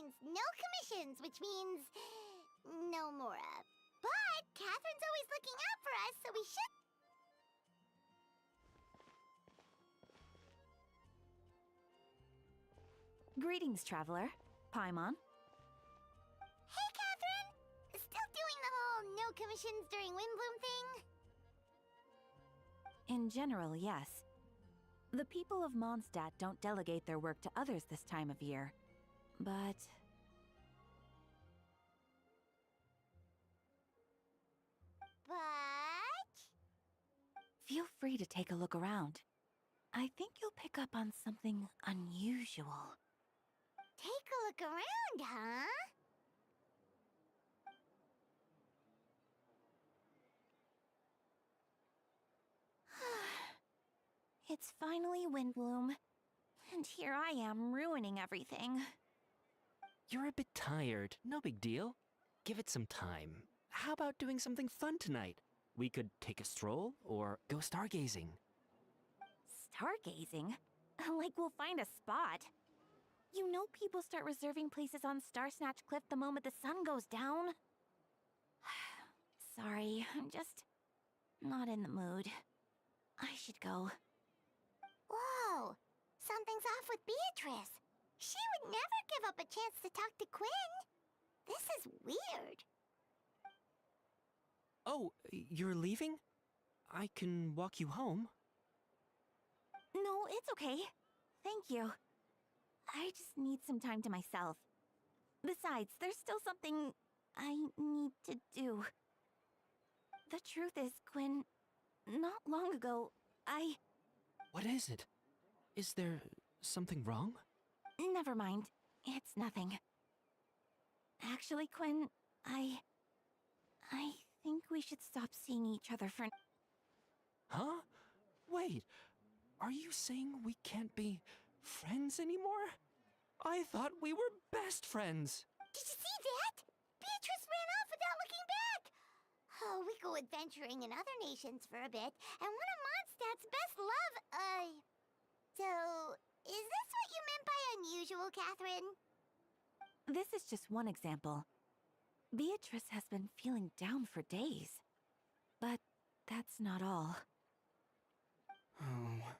means no commissions, which means no Mora. But Catherine's always looking out for us, so we should... Greetings, traveler. Paimon. Hey, Catherine! Still doing the whole no commissions during Windbloom thing? In general, yes. The people of Mondstadt don't delegate their work to others this time of year. But... Feel free to take a look around. I think you'll pick up on something unusual. Take a look around, huh? It's finally Windbloom, and here I am ruining everything. You're a bit tired, no big deal. Give it some time. How about doing something fun tonight? We could take a stroll, or go stargazing. Stargazing? Like we'll find a spot. You know people start reserving places on Star Snatch Cliff the moment the sun goes down. Sorry, I'm just not in the mood. I should go. Whoa! Something's off with Beatrice. She would never give up a chance to talk to Quinn. This is weird. Oh, you're leaving? I can walk you home. No, it's okay. Thank you. I just need some time to myself. Besides, there's still something I need to do. The truth is, Quinn, not long ago, What is it? Is there something wrong? Never mind. It's nothing. Actually, Quinn, I think we should stop seeing each other for... Huh? Wait, are you saying we can't be friends anymore? I thought we were best friends. Did you see that? Beatrice ran off without looking back. Oh, we go adventuring in other nations for a bit, and one of Mondstadt's best love, So, is this what you meant by unusual, Catherine? This is just one example. Beatrice has been feeling down for days. But that's not all. Oh,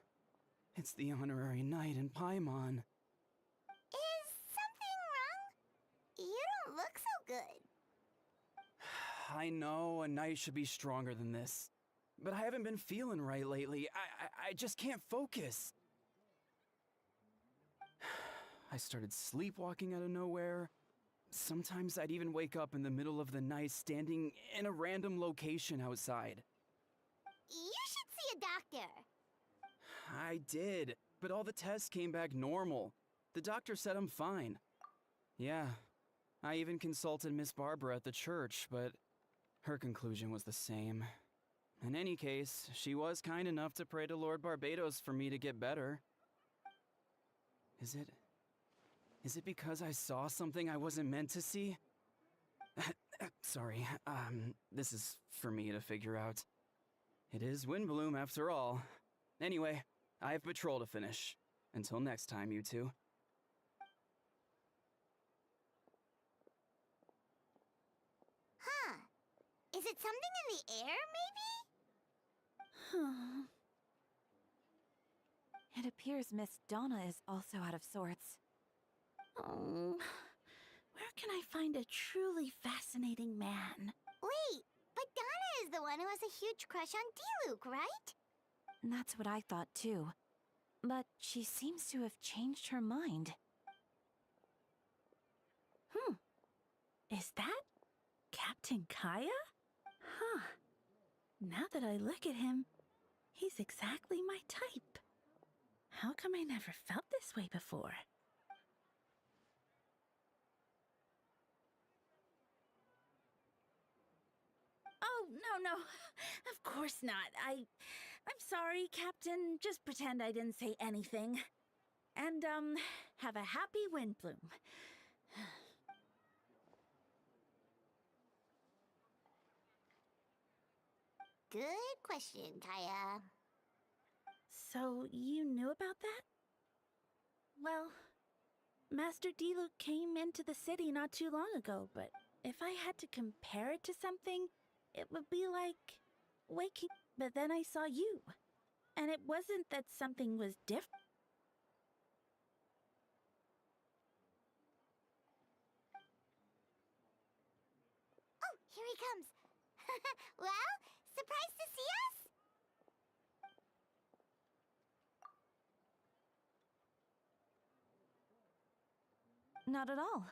it's the honorary knight in Paimon. Is something wrong? You don't look so good. I know a knight should be stronger than this, but I haven't been feeling right lately. I just can't focus. I started sleepwalking out of nowhere. Sometimes I'd even wake up in the middle of the night standing in a random location outside. You should see a doctor. I did, but all the tests came back normal. The doctor said I'm fine. Yeah, I even consulted Miss Barbara at the church, but her conclusion was the same. In any case, she was kind enough to pray to Lord Barbados for me to get better. Is it because I saw something I wasn't meant to see? Sorry, this is for me to figure out. It is Windbloom after all. Anyway, I have patrol to finish. Until next time, you two. Huh. Is it something in the air, maybe? It appears Miss Donna is also out of sorts. Oh, where can I find a truly fascinating man? Wait, but Donna is the one who has a huge crush on D-Luke, right? That's what I thought too. But she seems to have changed her mind. Is that Captain Kaya? Huh. Now that I look at him, he's exactly my type. How come I never felt this way before? Oh, no. Of course not. I'm sorry, Captain. Just pretend I didn't say anything. And, have a happy Windbloom. Good question, Kaya. So, you knew about that? Well, Master Diluc came into the city not too long ago, but if I had to compare it to something, it would be like waking. But then I saw you, and it wasn't that something was different. Oh, here he comes. Well, surprised to see us? Not at all.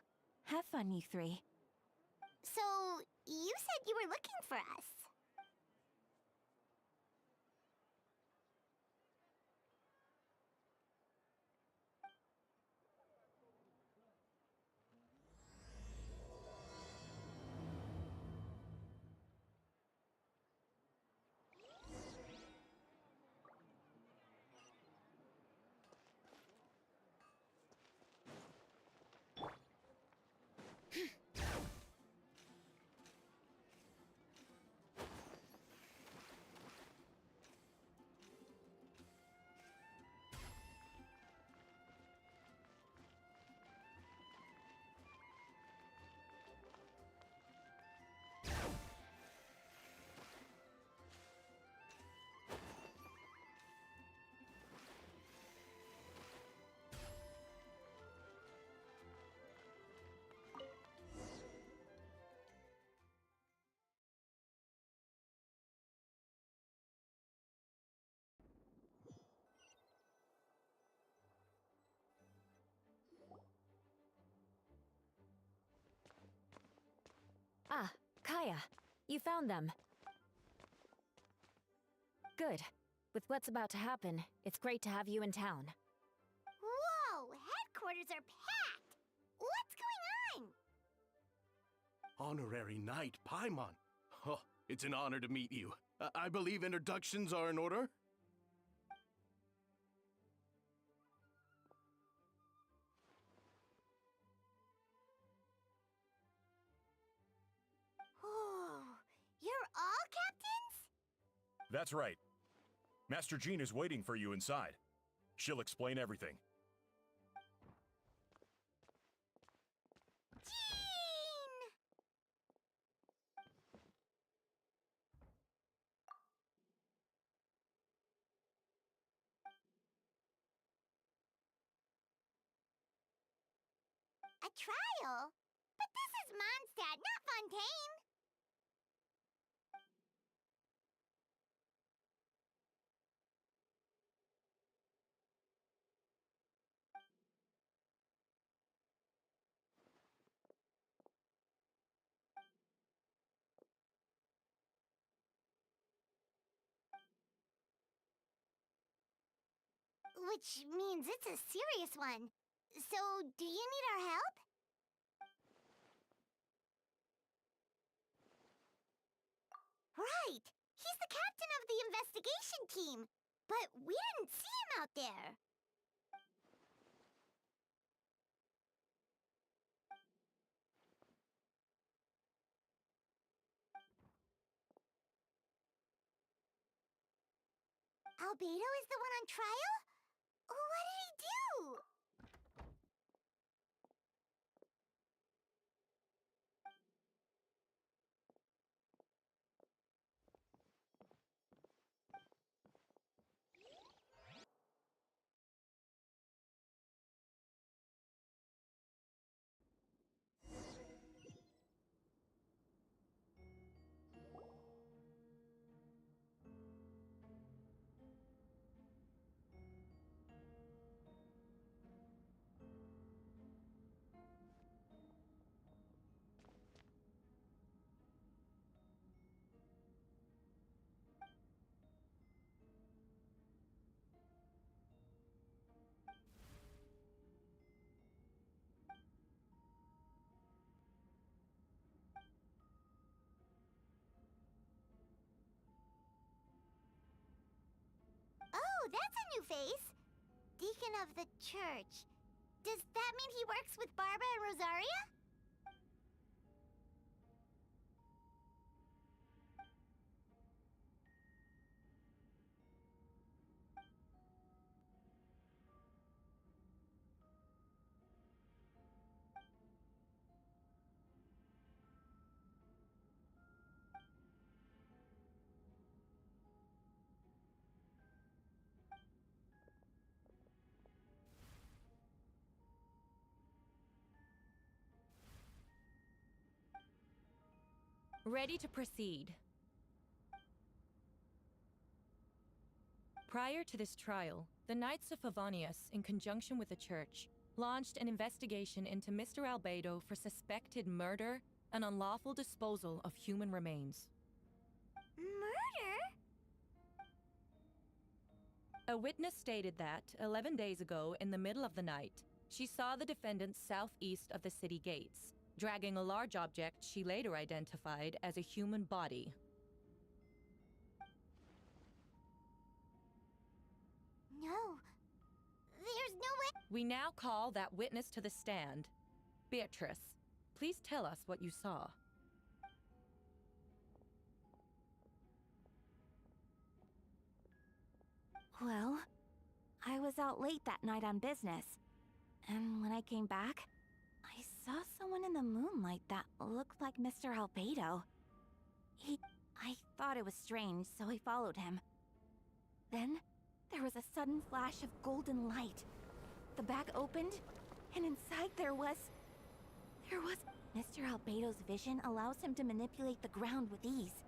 Have fun, you three. So, you said you were looking for us. Ah, Kaya, you found them. Good. With what's about to happen, it's great to have you in town. Whoa, headquarters are packed. What's going on? Honorary Knight Paimon. Oh, it's an honor to meet you. I believe introductions are in order? Oh, you're all captains? That's right. Master Jean is waiting for you inside. She'll explain everything. Jean! A trial? But this is Mondstadt, not Fontaine. Which means it's a serious one. So, do you need our help? Right! He's the captain of the investigation team! But we didn't see him out there! Albedo is the one on trial? What did he do? Oh, that's a new face! Deacon of the church. Does that mean he works with Barba and Rosaria? Ready to proceed. Prior to this trial, the Knights of Favonius, in conjunction with the Church, launched an investigation into Mr. Albedo for suspected murder and unlawful disposal of human remains. Murder? A witness stated that, 11 days ago, in the middle of the night, she saw the defendant southeast of the city gates, dragging a large object she later identified as a human body. No. There's no way. We now call that witness to the stand. Beatrice, please tell us what you saw. Well, I was out late that night on business. And when I came back, I saw someone in the moonlight that looked like Mr. Albedo. I thought it was strange, so I followed him. Then, there was a sudden flash of golden light. The bag opened, and inside there was... Mr. Albedo's vision allows him to manipulate the ground with ease.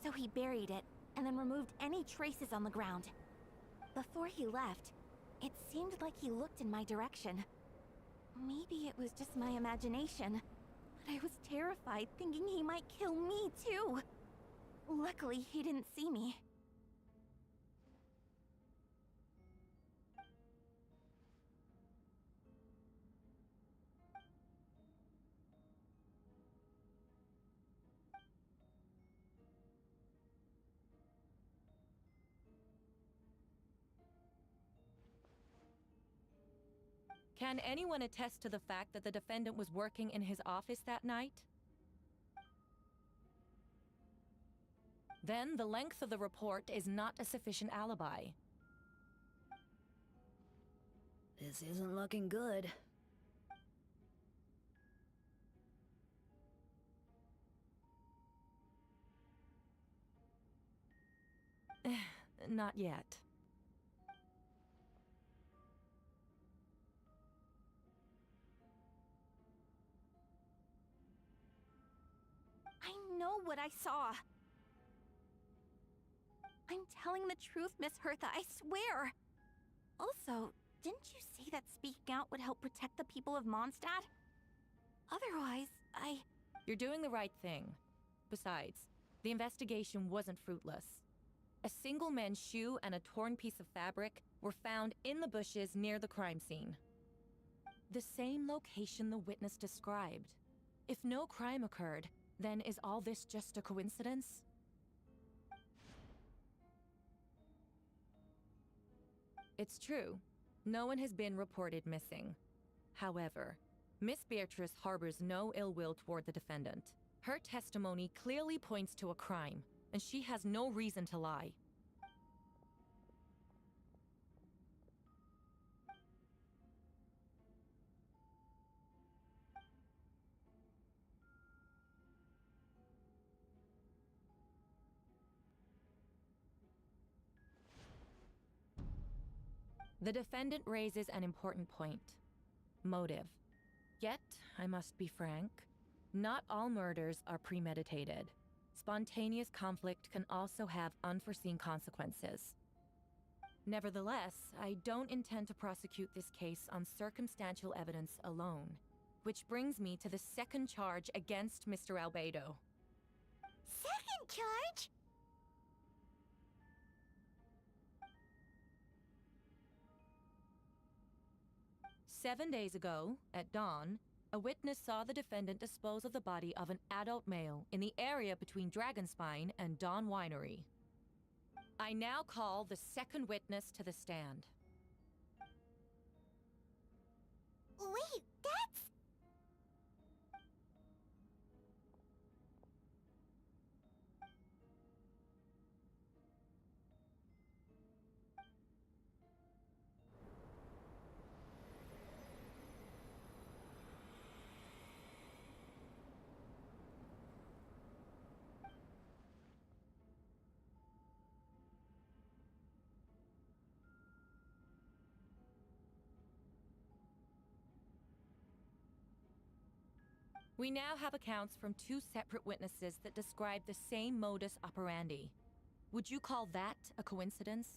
So he buried it, and then removed any traces on the ground. Before he left, it seemed like he looked in my direction. Maybe it was just my imagination, but I was terrified thinking he might kill me too. Luckily, he didn't see me. Can anyone attest to the fact that the defendant was working in his office that night? Then the length of the report is not a sufficient alibi. This isn't looking good. Not yet. I know what I saw. I'm telling the truth, Miss Hertha, I swear. Also, didn't you say that speaking out would help protect the people of Mondstadt? Otherwise, You're doing the right thing. Besides, the investigation wasn't fruitless. A single man's shoe and a torn piece of fabric were found in the bushes near the crime scene. The same location the witness described. If no crime occurred, then is all this just a coincidence? It's true. No one has been reported missing. However, Miss Beatrice harbors no ill will toward the defendant. Her testimony clearly points to a crime, and she has no reason to lie. The defendant raises an important point. Motive. Yet, I must be frank, not all murders are premeditated. Spontaneous conflict can also have unforeseen consequences. Nevertheless, I don't intend to prosecute this case on circumstantial evidence alone. Which brings me to the second charge against Mr. Albedo. Second charge? "7 days ago, at dawn, a witness saw the defendant dispose of the body of an adult male in the area between Dragonspine and Dawn Winery. I now call the second witness to the stand." Wait, that's... We now have accounts from 2 separate witnesses that describe the same modus operandi. Would you call that a coincidence?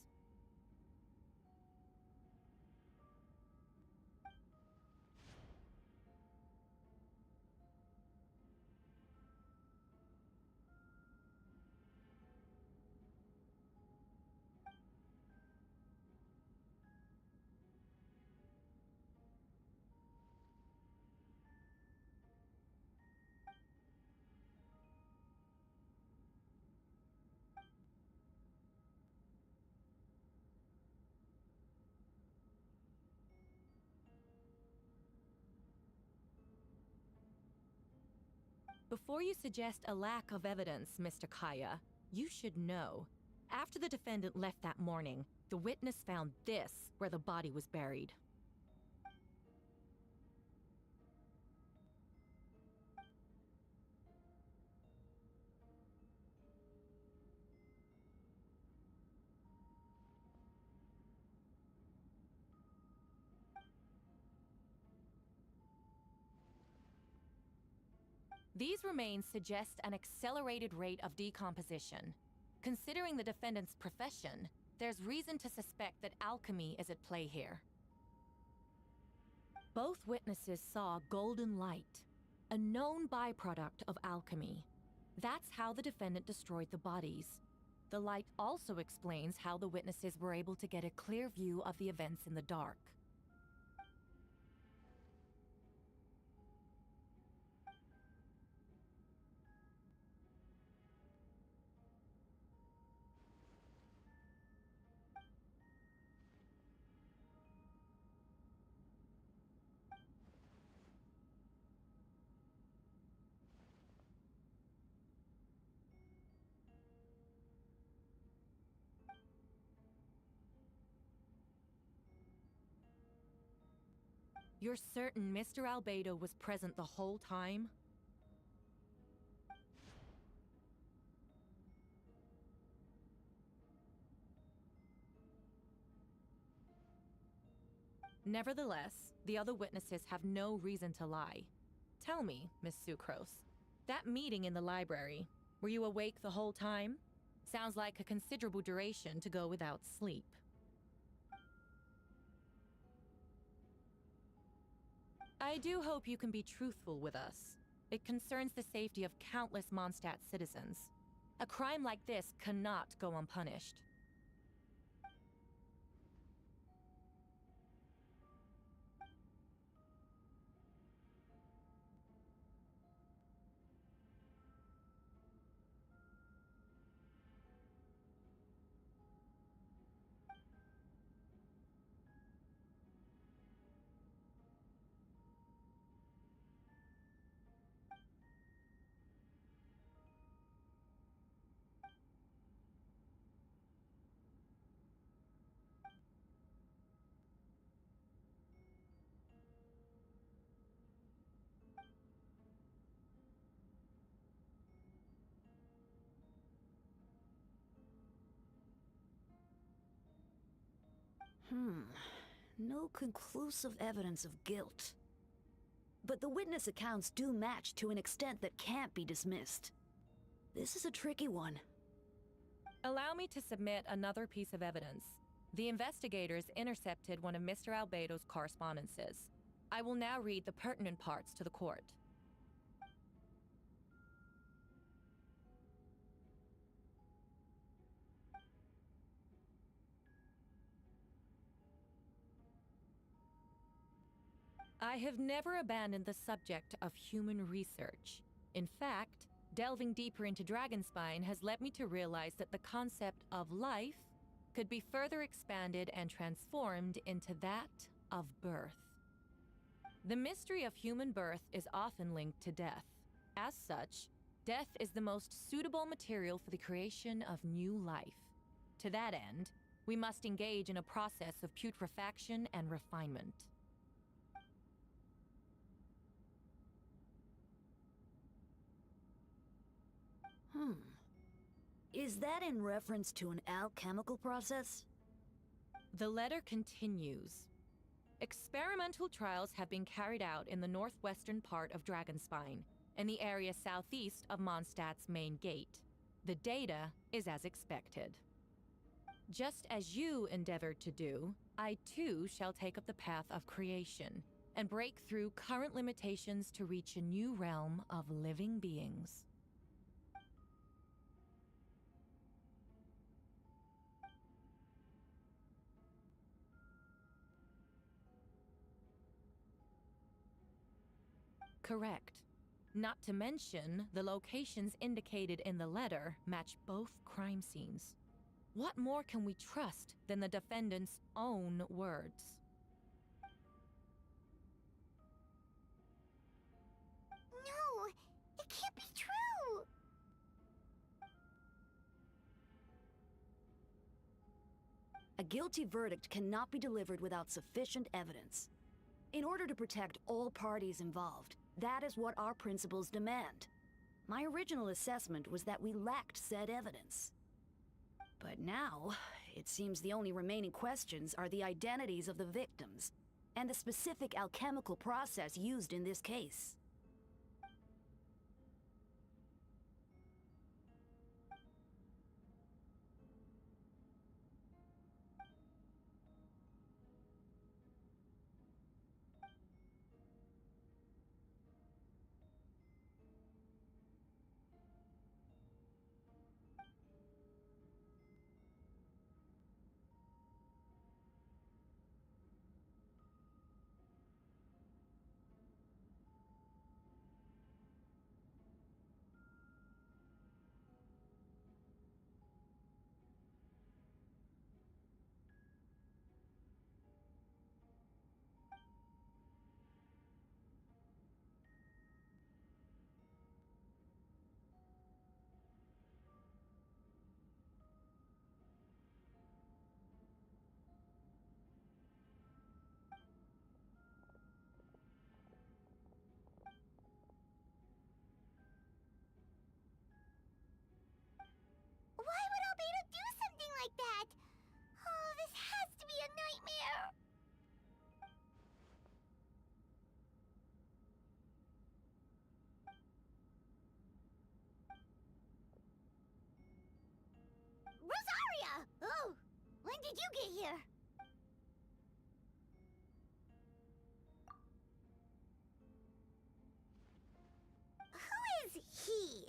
Before you suggest a lack of evidence, Mr. Kaya, you should know. After the defendant left that morning, the witness found this where the body was buried. These remains suggest an accelerated rate of decomposition. Considering the defendant's profession, there's reason to suspect that alchemy is at play here. Both witnesses saw golden light, a known byproduct of alchemy. That's how the defendant destroyed the bodies. The light also explains how the witnesses were able to get a clear view of the events in the dark. You're certain Mr. Albedo was present the whole time? Nevertheless, the other witnesses have no reason to lie. Tell me, Miss Sucrose, that meeting in the library, were you awake the whole time? Sounds like a considerable duration to go without sleep. I do hope you can be truthful with us. It concerns the safety of countless Mondstadt citizens. A crime like this cannot go unpunished. No conclusive evidence of guilt. But the witness accounts do match to an extent that can't be dismissed. This is a tricky one. Allow me to submit another piece of evidence. The investigators intercepted one of Mr. Albedo's correspondences. I will now read the pertinent parts to the court. I have never abandoned the subject of human research. In fact, delving deeper into Dragonspine has led me to realize that the concept of life could be further expanded and transformed into that of birth. The mystery of human birth is often linked to death. As such, death is the most suitable material for the creation of new life. To that end, we must engage in a process of putrefaction and refinement. Is that in reference to an alchemical process? The letter continues. Experimental trials have been carried out in the northwestern part of Dragonspine, in the area southeast of Mondstadt's main gate. The data is as expected. Just as you endeavored to do, I too shall take up the path of creation and break through current limitations to reach a new realm of living beings. Correct. Not to mention, the locations indicated in the letter match both crime scenes. What more can we trust than the defendant's own words? No, it can't be true. A guilty verdict cannot be delivered without sufficient evidence. In order to protect all parties involved, that is what our principles demand. My original assessment was that we lacked said evidence. But now, it seems the only remaining questions are the identities of the victims, and the specific alchemical process used in this case. Why would Albedo do something like that? Oh, this has to be a nightmare. Rosaria! Oh, when did you get here? Who is he?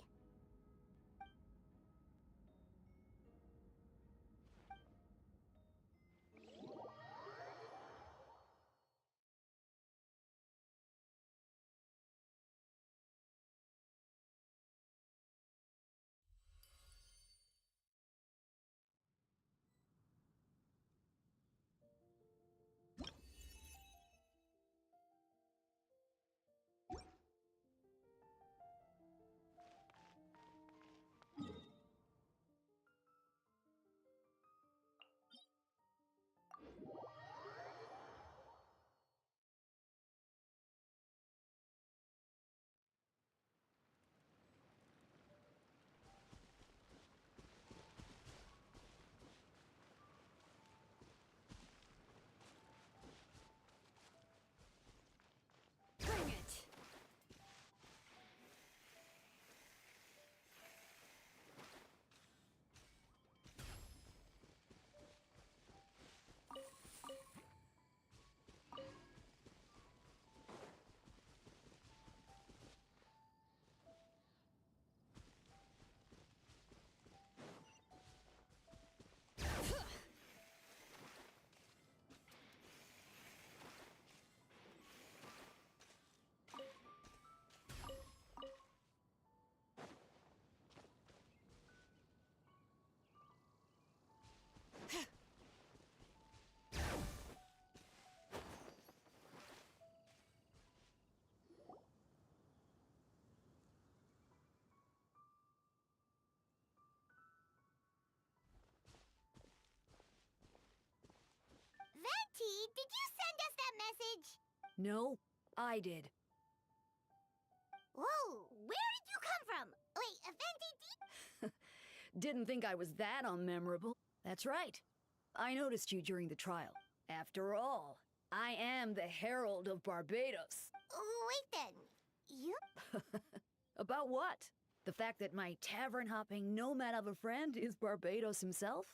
Bring it! Venti, did you send us that message? No, I did. Whoa, where did you come from? Wait, Venti, Didn't think I was that unmemorable. That's right. I noticed you during the trial. After all, I am the Herald of Barbados. Wait then. You? About what? The fact that my tavern-hopping nomad of a friend is Barbados himself?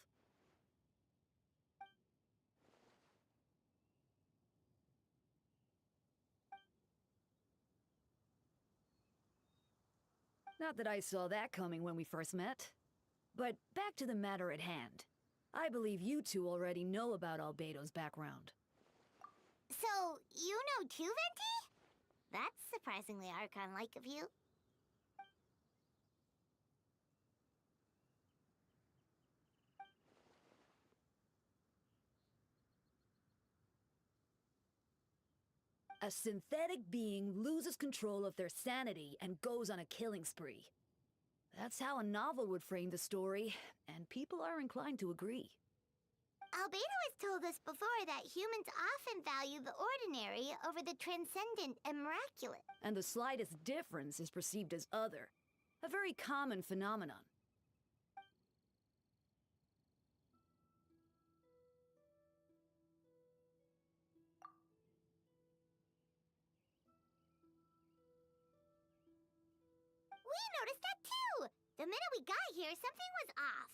Not that I saw that coming when we first met. But back to the matter at hand. I believe you two already know about Albedo's background. So, you know too, Venti? That's surprisingly Archon-like of you. A synthetic being loses control of their sanity and goes on a killing spree. That's how a novel would frame the story, and people are inclined to agree. Albedo has told us before that humans often value the ordinary over the transcendent and miraculous. And the slightest difference is perceived as other. A very common phenomenon. We noticed that too! The minute we got here, something was off.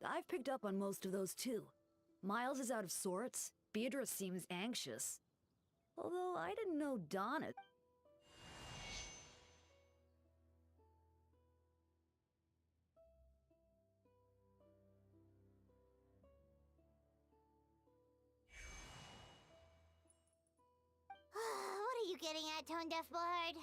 I've picked up on most of those too. Miles is out of sorts. Beatrice seems anxious. Although I didn't know Donna... What are you getting at, Tone Deaf Bard?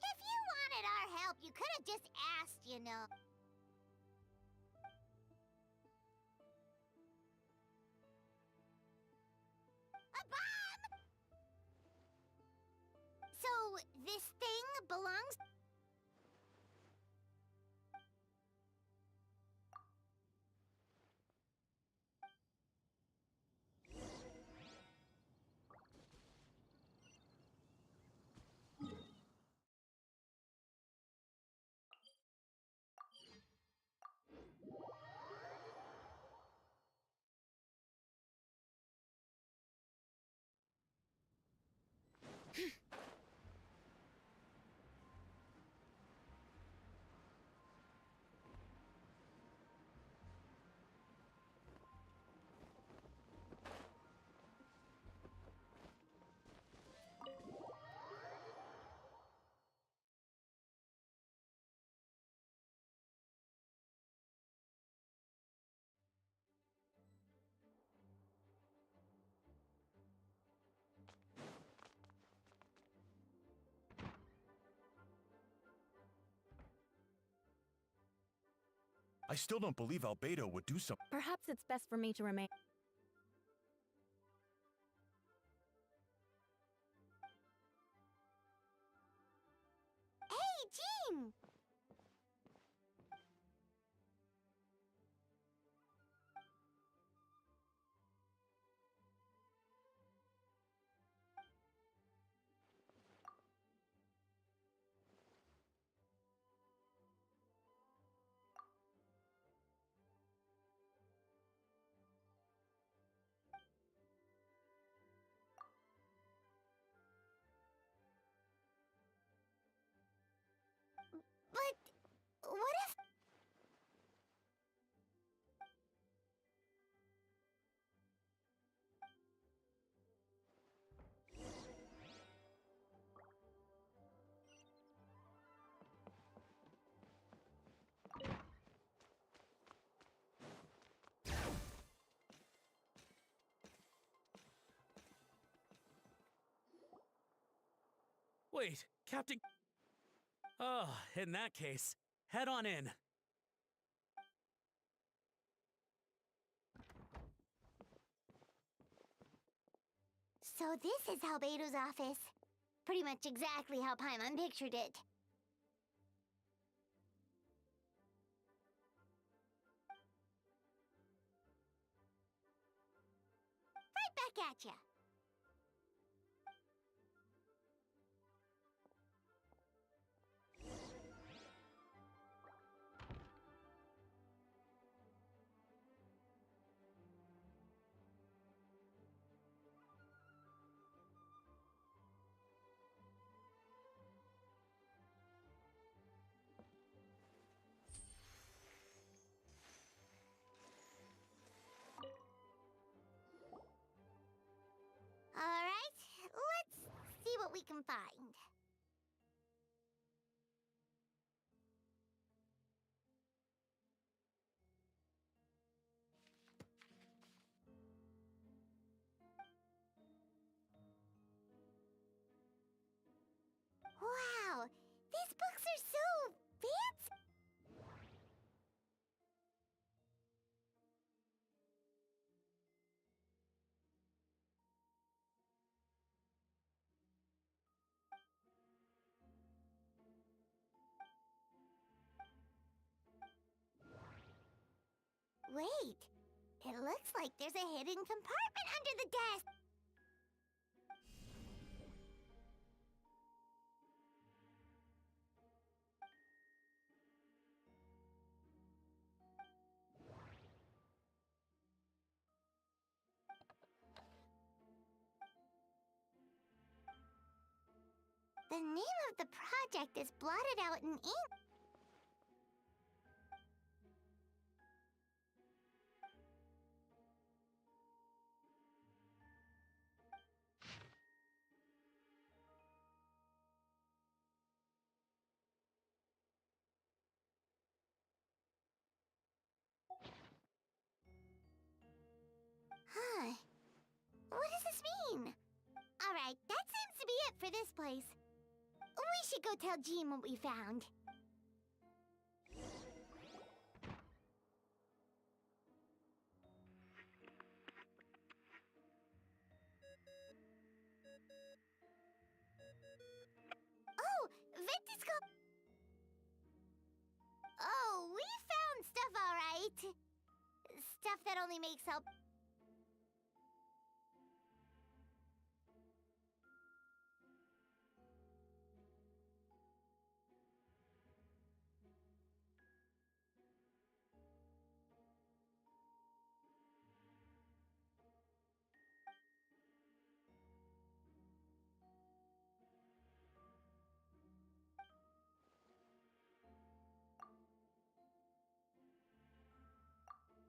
If you wanted our help, you could have just asked, you know. A bomb! So, this thing belongs... I still don't believe Albedo would do something. Perhaps it's best for me to remain. Hey, Jean! But what if... Wait, Captain... Oh, in that case, head on in. So this is Albedo's office. Pretty much exactly how Paimon pictured it. back at ya. Alright, let's see what we can find. Wow, these books are so fancy. Wait, it looks like there's a hidden compartment under the desk. The name of the project is blotted out in ink. Huh. What does this mean? Alright, that seems to be it for this place. We should go tell Jean what we found. Oh, Ventiscope! Oh, we found stuff alright. Stuff that only makes help.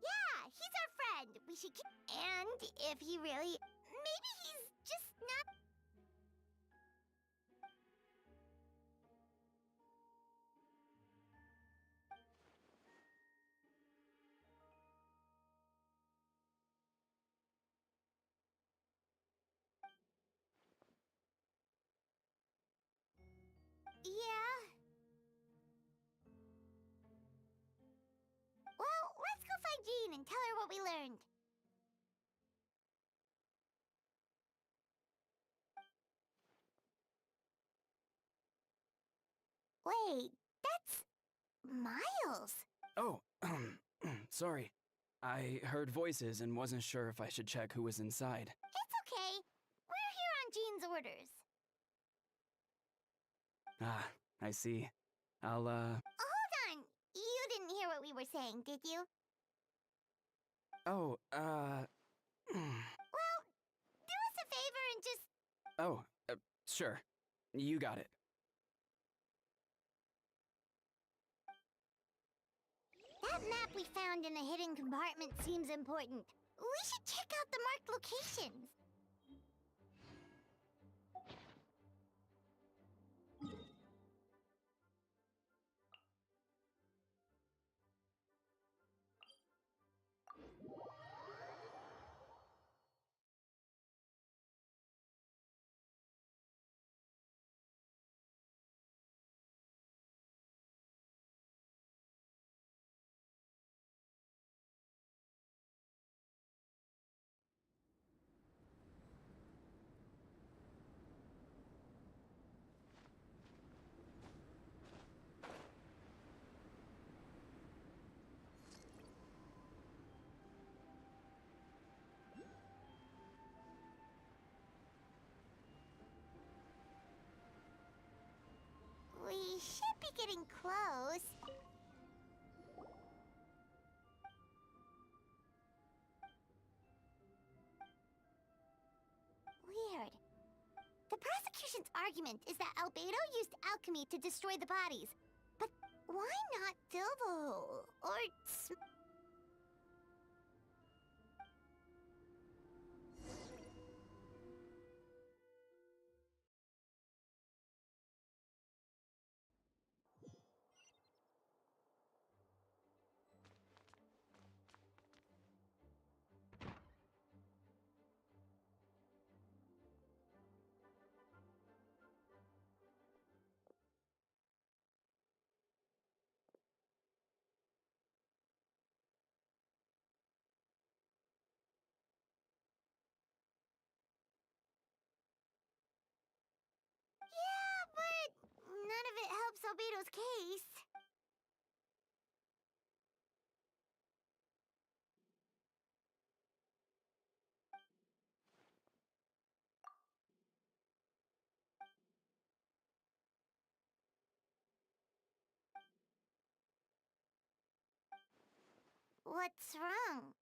Yeah, he's our friend. We should keep. And if he really. Maybe he's just not. Yeah. Well, let's go find Jean and tell her what we learned. Wait, that's Miles. Oh, sorry. I heard voices and wasn't sure if I should check who was inside. It's okay. We're here on Jean's orders. Ah, I see. I'll, Hold on. You didn't hear what we were saying, did you? Oh, Well, do us a favor and just. Oh, sure. You got it. That map we found in the hidden compartment seems important. We should check out the marked locations. getting close. Weird. The prosecution's argument is that Albedo used alchemy to destroy the bodies. But why not Dilbo? Or yeah, but none of it helps Albedo's case. What's wrong?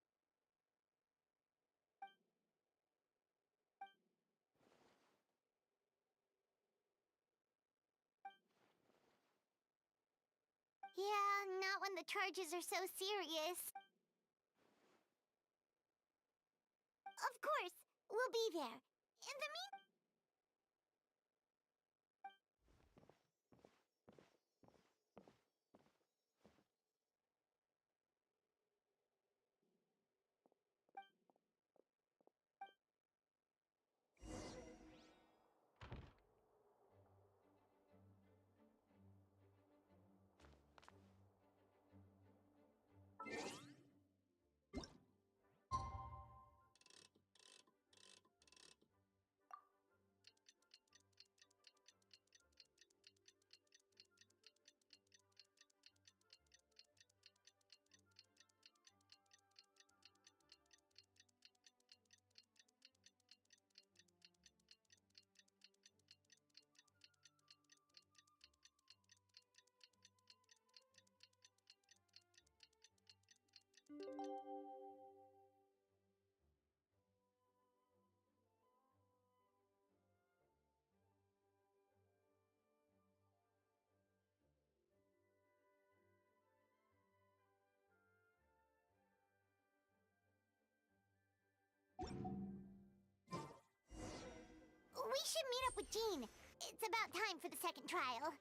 Yeah, not when the charges are so serious. Of course, we'll be there. In the we should meet up with Jean. It's about time for the second trial.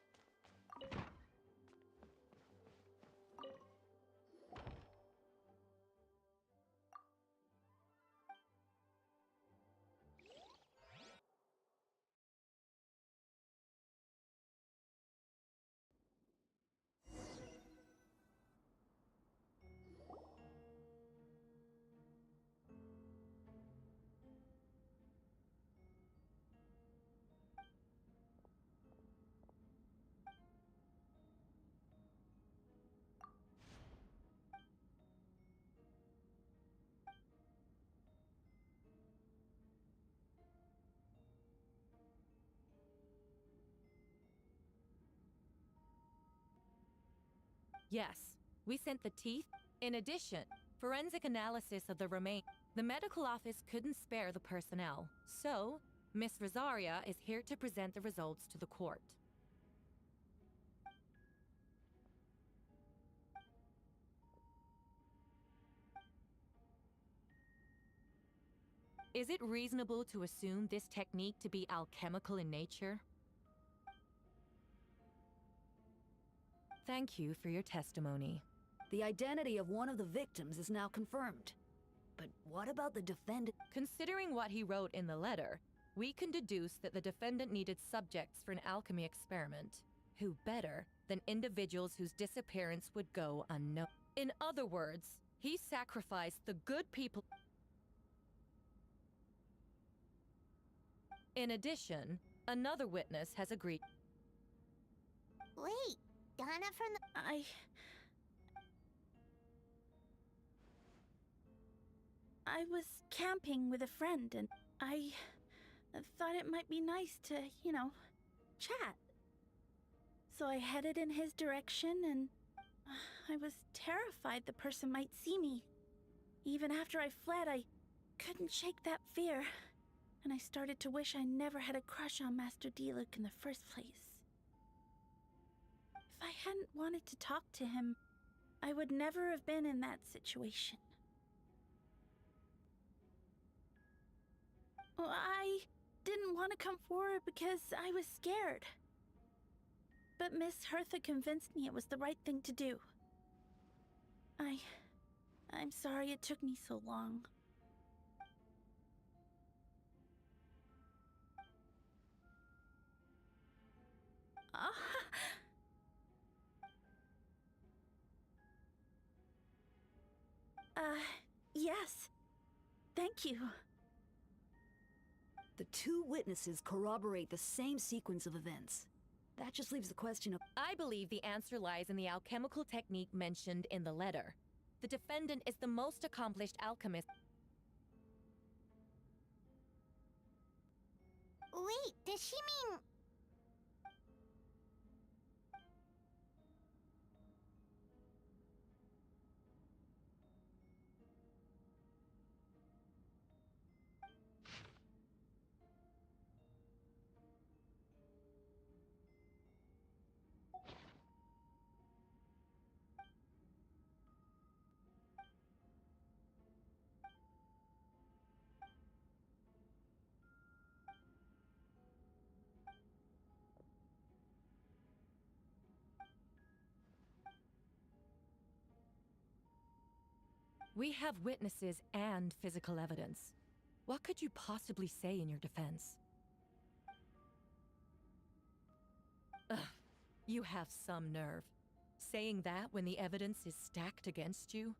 Yes, we sent the teeth. In addition, forensic analysis of the remain. The medical office couldn't spare the personnel, so Miss Rosaria is here to present the results to the court. Is it reasonable to assume this technique to be alchemical in nature? Thank you for your testimony. The identity of one of the victims is now confirmed. But what about the defendant? Considering what he wrote in the letter, we can deduce that the defendant needed subjects for an alchemy experiment. Who better than individuals whose disappearance would go unknown? In other words, he sacrificed the good people. In addition, another witness has agreed. Wait, Donna from the... I was camping with a friend and I thought it might be nice to, chat. So I headed in his direction, and I was terrified the person might see me. Even after I fled, I couldn't shake that fear, and I started to wish I never had a crush on Master Diluc in the first place. If I hadn't wanted to talk to him, I would never have been in that situation. Well, I didn't want to come forward because I was scared. But Miss Hertha convinced me it was the right thing to do. I'm sorry it took me so long. Yes. Thank you. The two witnesses corroborate the same sequence of events. That just leaves the question of... I believe the answer lies in the alchemical technique mentioned in the letter. The defendant is the most accomplished alchemist. Wait, does she mean... We have witnesses and physical evidence. What could you possibly say in your defense? Ugh, you have some nerve. Saying that when the evidence is stacked against you?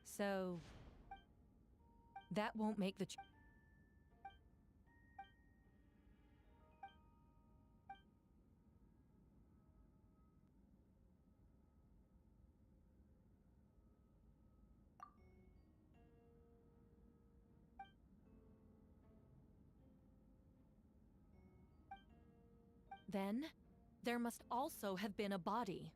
So... that won't make the Then, there must also have been a body.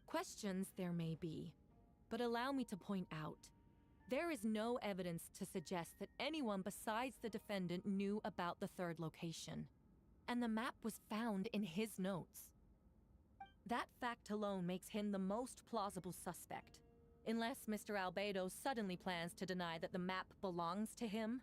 Questions there may be, But allow me to point out, there is no evidence to suggest that anyone besides the defendant knew about the third location. And the map was found in his notes. That fact alone makes him the most plausible suspect. Unless Mr. Albedo suddenly plans to deny that the map belongs to him.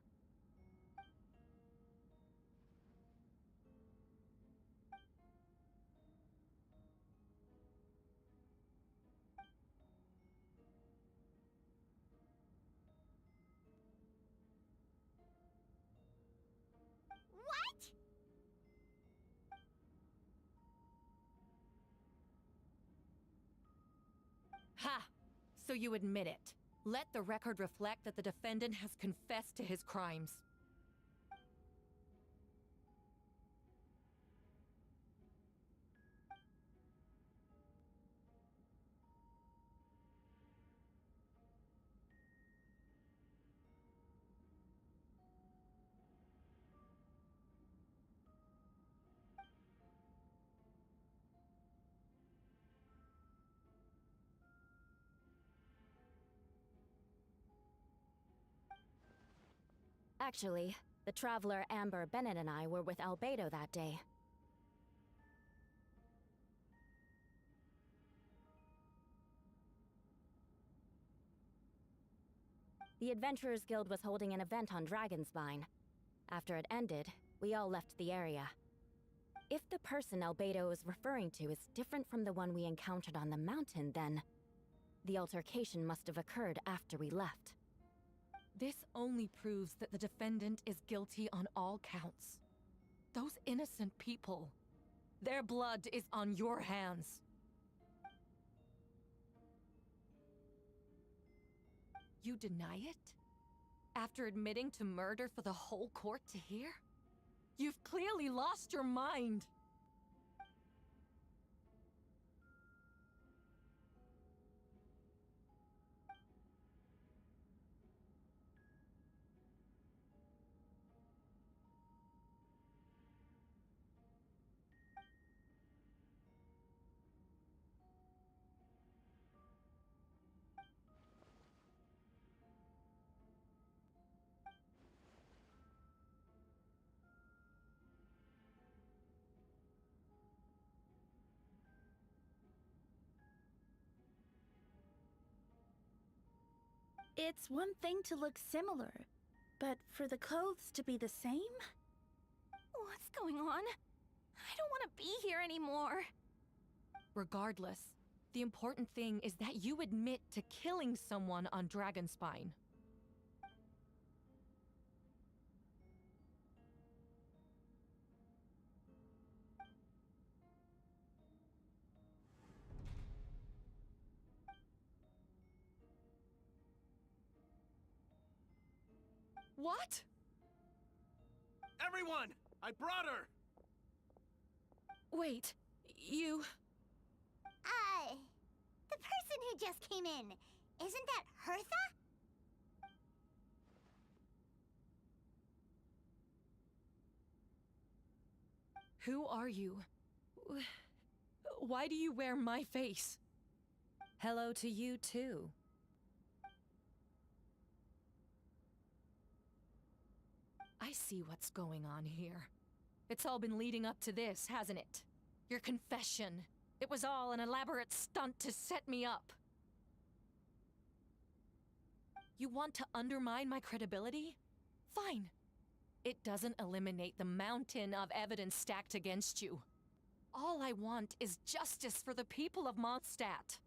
What? Ha! So you admit it. Let the record reflect that the defendant has confessed to his crimes. Actually, the traveler Amber Bennett and I were with Albedo that day. The Adventurers Guild was holding an event on Dragonspine. After it ended, we all left the area. If the person Albedo is referring to is different from the one we encountered on the mountain, then the altercation must have occurred after we left. This only proves that the defendant is guilty on all counts. Those innocent people, their blood is on your hands. You deny it? After admitting to murder for the whole court to hear? You've clearly lost your mind! It's one thing to look similar, but for the clothes to be the same? What's going on? I don't want to be here anymore. Regardless, the important thing is that you admit to killing someone on Dragonspine. What? Everyone! I brought her! Wait, you... The person who just came in, isn't that Hertha? Who are you? Why do you wear my face? Hello to you, too. I see what's going on here. It's all been leading up to this, hasn't it? Your confession. It was all an elaborate stunt to set me up. You want to undermine my credibility? Fine. It doesn't eliminate the mountain of evidence stacked against you. All I want is justice for the people of Mondstadt.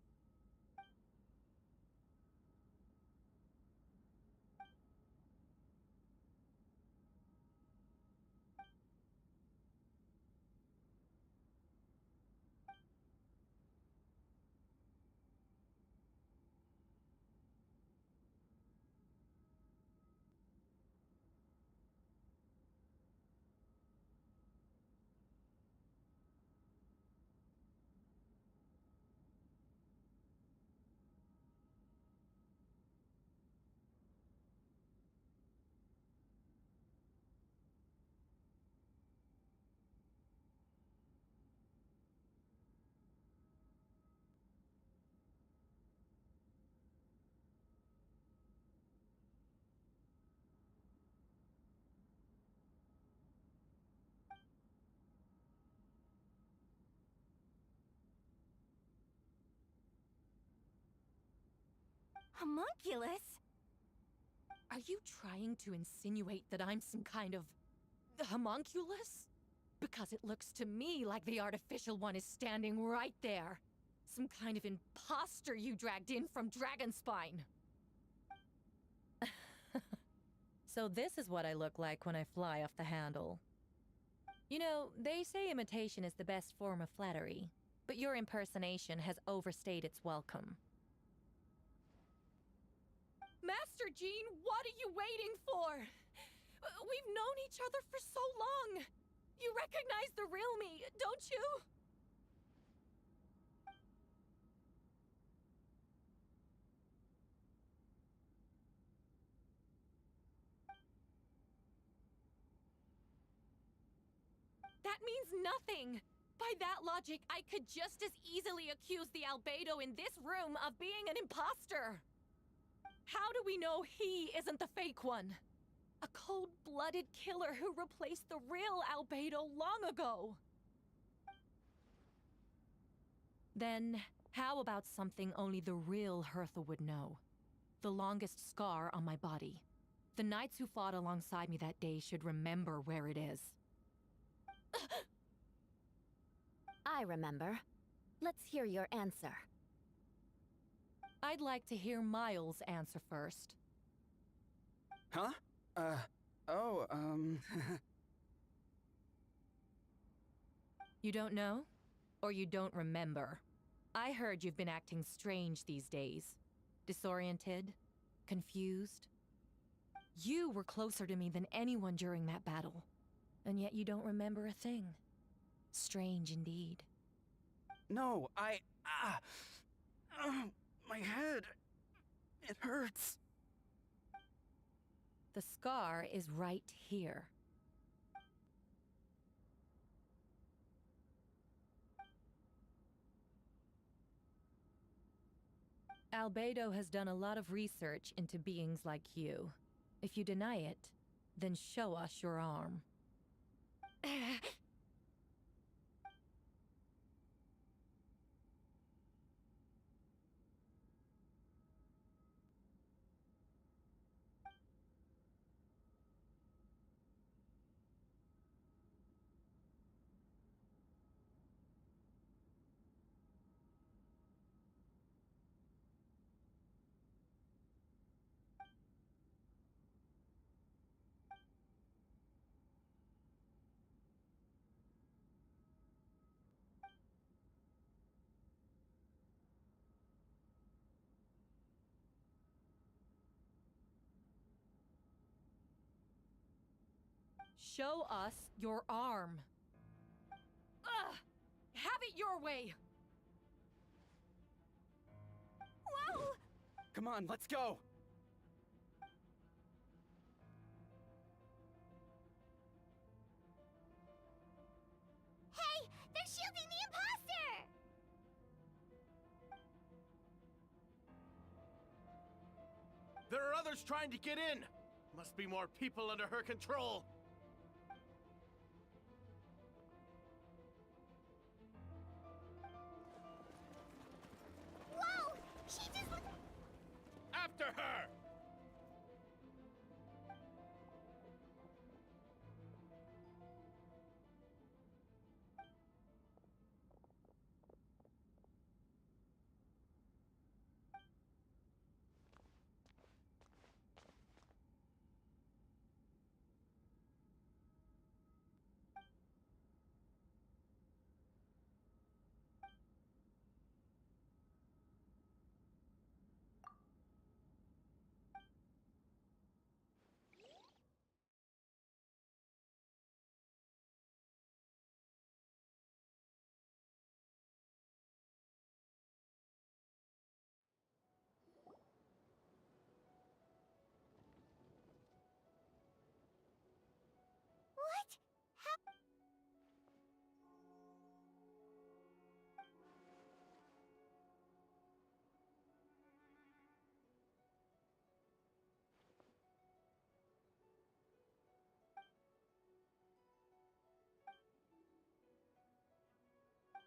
Homunculus? Are you trying to insinuate that I'm some kind of homunculus? Because it looks to me like the artificial one is standing right there. Some kind of imposter you dragged in from Dragonspine. So this is what I look like when I fly off the handle. You know, they say imitation is the best form of flattery, but your impersonation has overstayed its welcome. Master Jean, what are you waiting for? We've known each other for so long. You recognize the real me, don't you? That means nothing. By that logic, I could just as easily accuse the albedo in this room of being an imposter. How do we know he isn't the fake one? A cold-blooded killer who replaced the real albedo long ago. Then, how about something only the real Hertha would know? The longest scar on my body. The knights who fought alongside me that day should remember where it is. I remember. Let's hear your answer. I'd like to hear Miles' answer first. Huh? You don't know? Or you don't remember? I heard you've been acting strange these days. Disoriented? Confused? You were closer to me than anyone during that battle. And yet you don't remember a thing. Strange indeed. No, my head. It hurts. The scar is right here. Albedo has done a lot of research into beings like you. If you deny it, then show us your arm. Show us your arm. Ugh! Have it your way! Whoa! Come on, let's go! Hey, they're shielding the imposter! There are others trying to get in! Must be more people under her control! Whoa! She just looked... After her! What? How...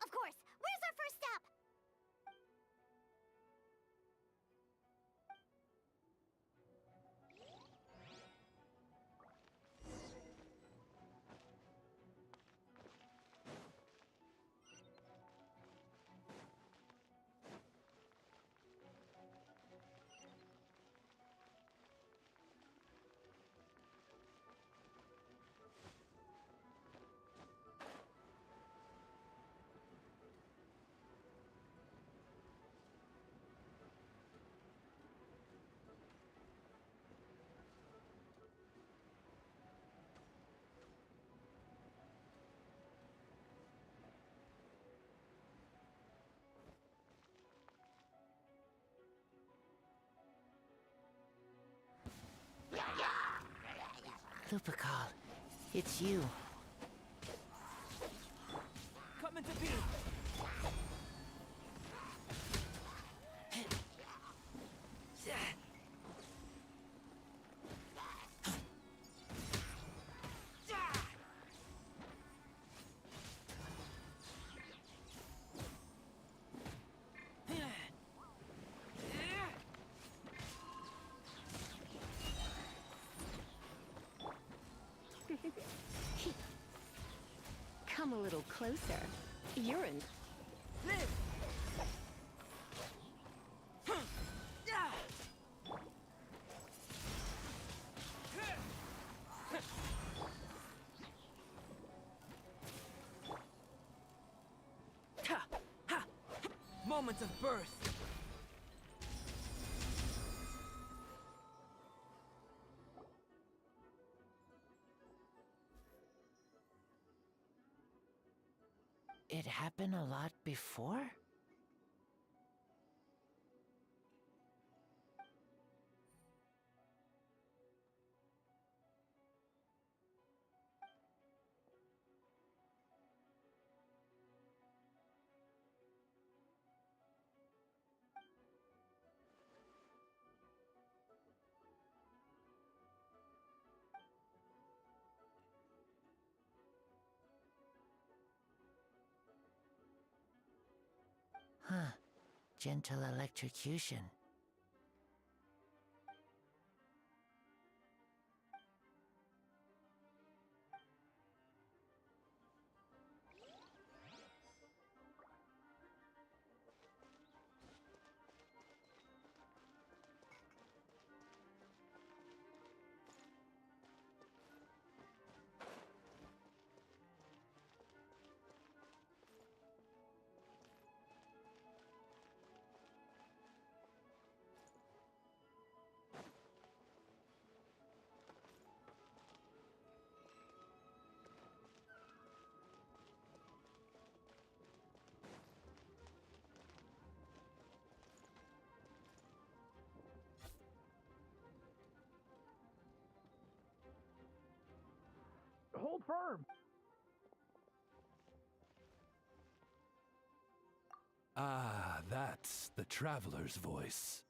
Of course! Where's our first stop? Lupikal, it's you. Coming to be! Come a little closer. You're in. Live! Moment of birth. It happened a lot before? Huh. Gentle electrocution. Hold firm! Ah, that's the traveler's voice.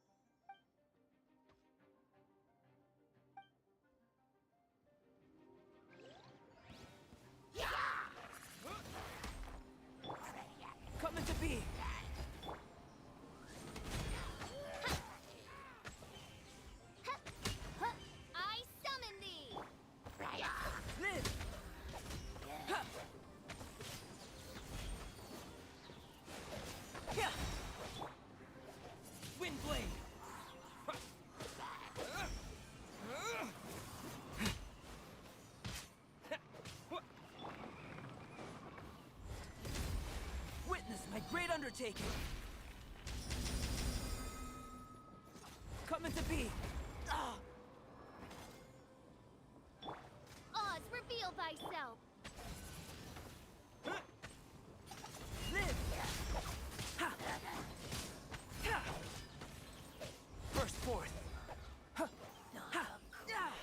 Coming to be! I summon thee! Live! Windblade! Witness my great undertaking! Coming to be! Oz, reveal thyself! Live! Ha! Ha! Burst forth! Ha! Ha! Ah!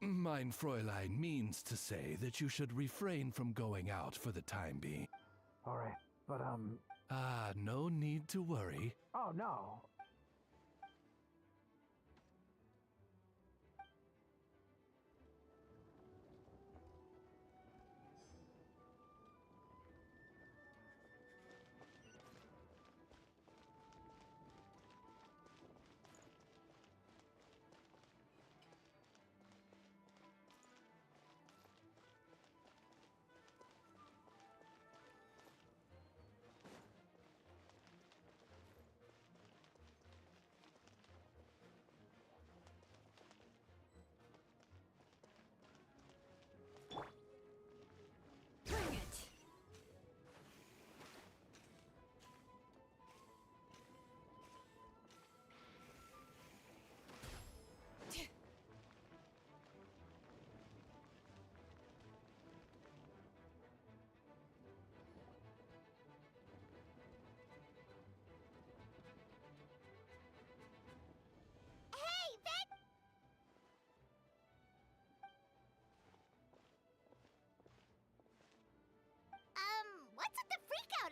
Mein Fräulein means to say that you should refrain from going out for the time being. Alright, but Ah, no need to worry. oh no.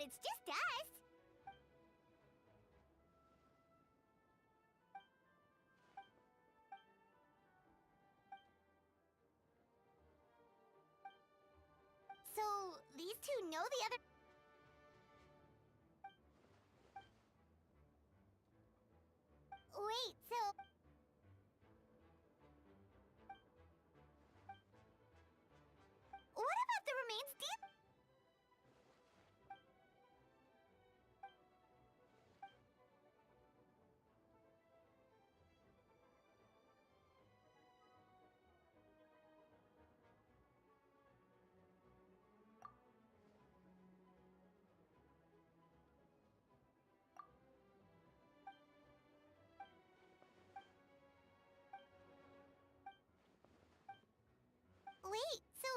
out, it's just us. So, these two know the other... Wait, so... What about the remains deep? Wait, so...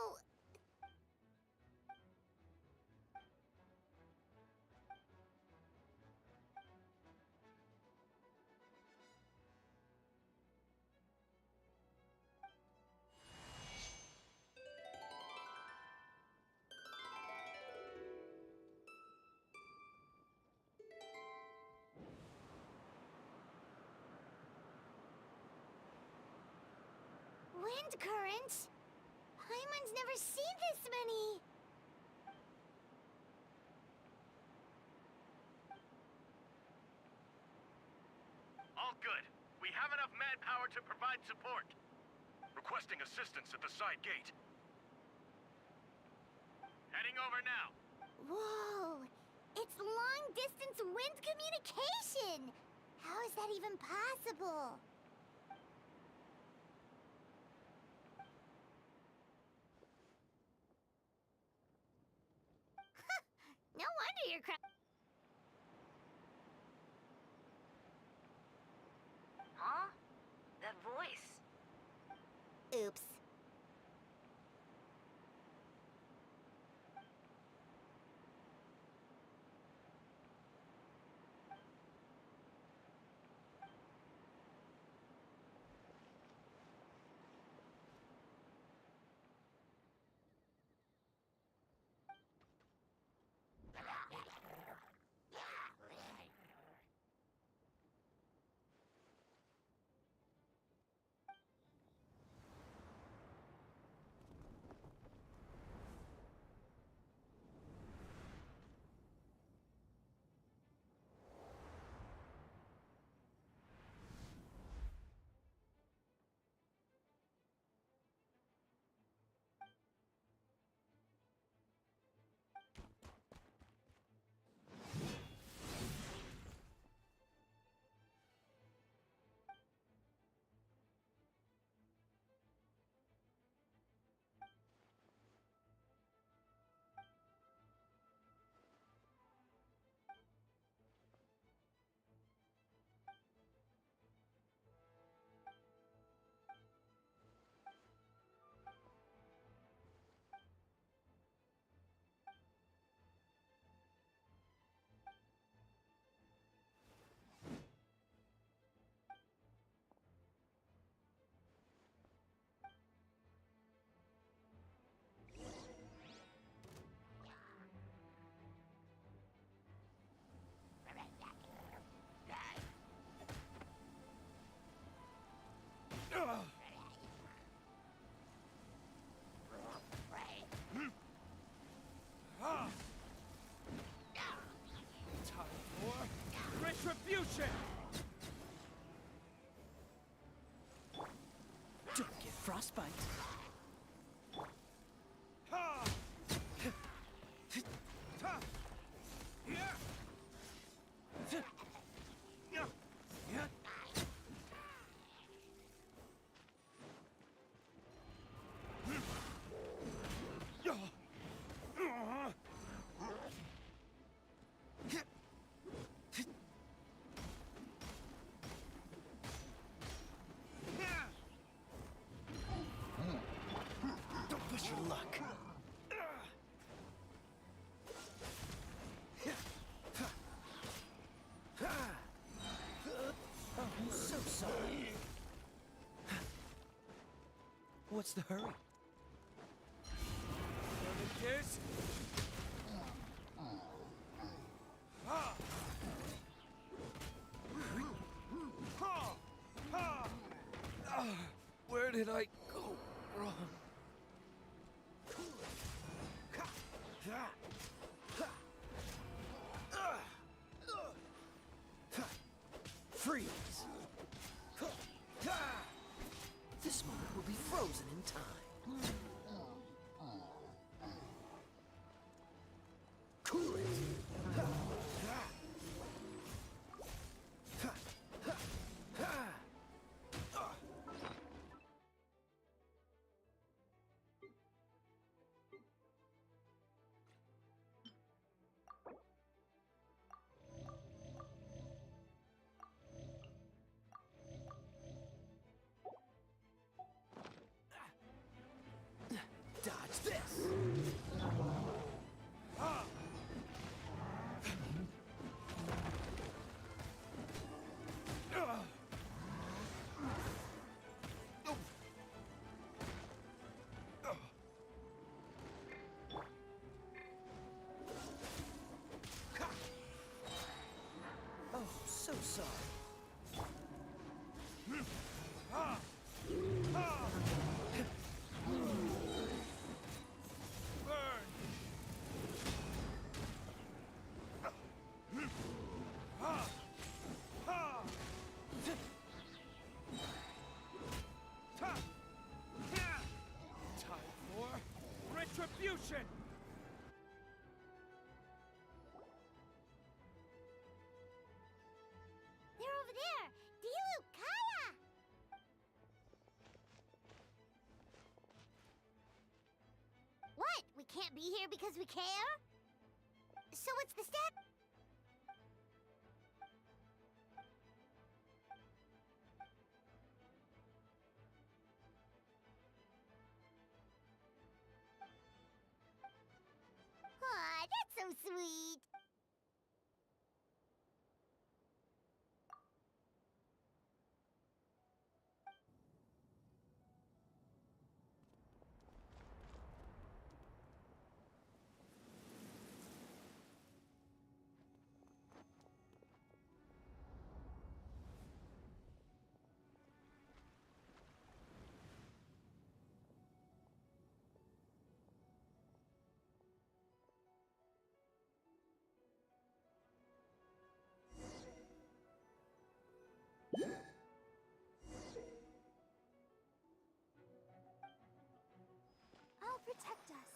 Wind currents? Paimon's never seen this many! All good. We have enough manpower to provide support. Requesting assistance at the side gate. Heading over now. Whoa! It's long-distance wind communication! How is that even possible? No wonder you're Huh? That voice. Oops. Retribution! Don't get frostbite. Don't push your luck. Oh, I'm so sorry. What's the hurry? Kiss? did I go wrong? Freeze! This moment will be frozen in time. Cool it! Dodge this! Oh, so sorry. Time for retribution! They're over there! Dilu, Kaya! What? We can't be here because we care? So what's the step? Aw, that's so sweet! I'll protect us.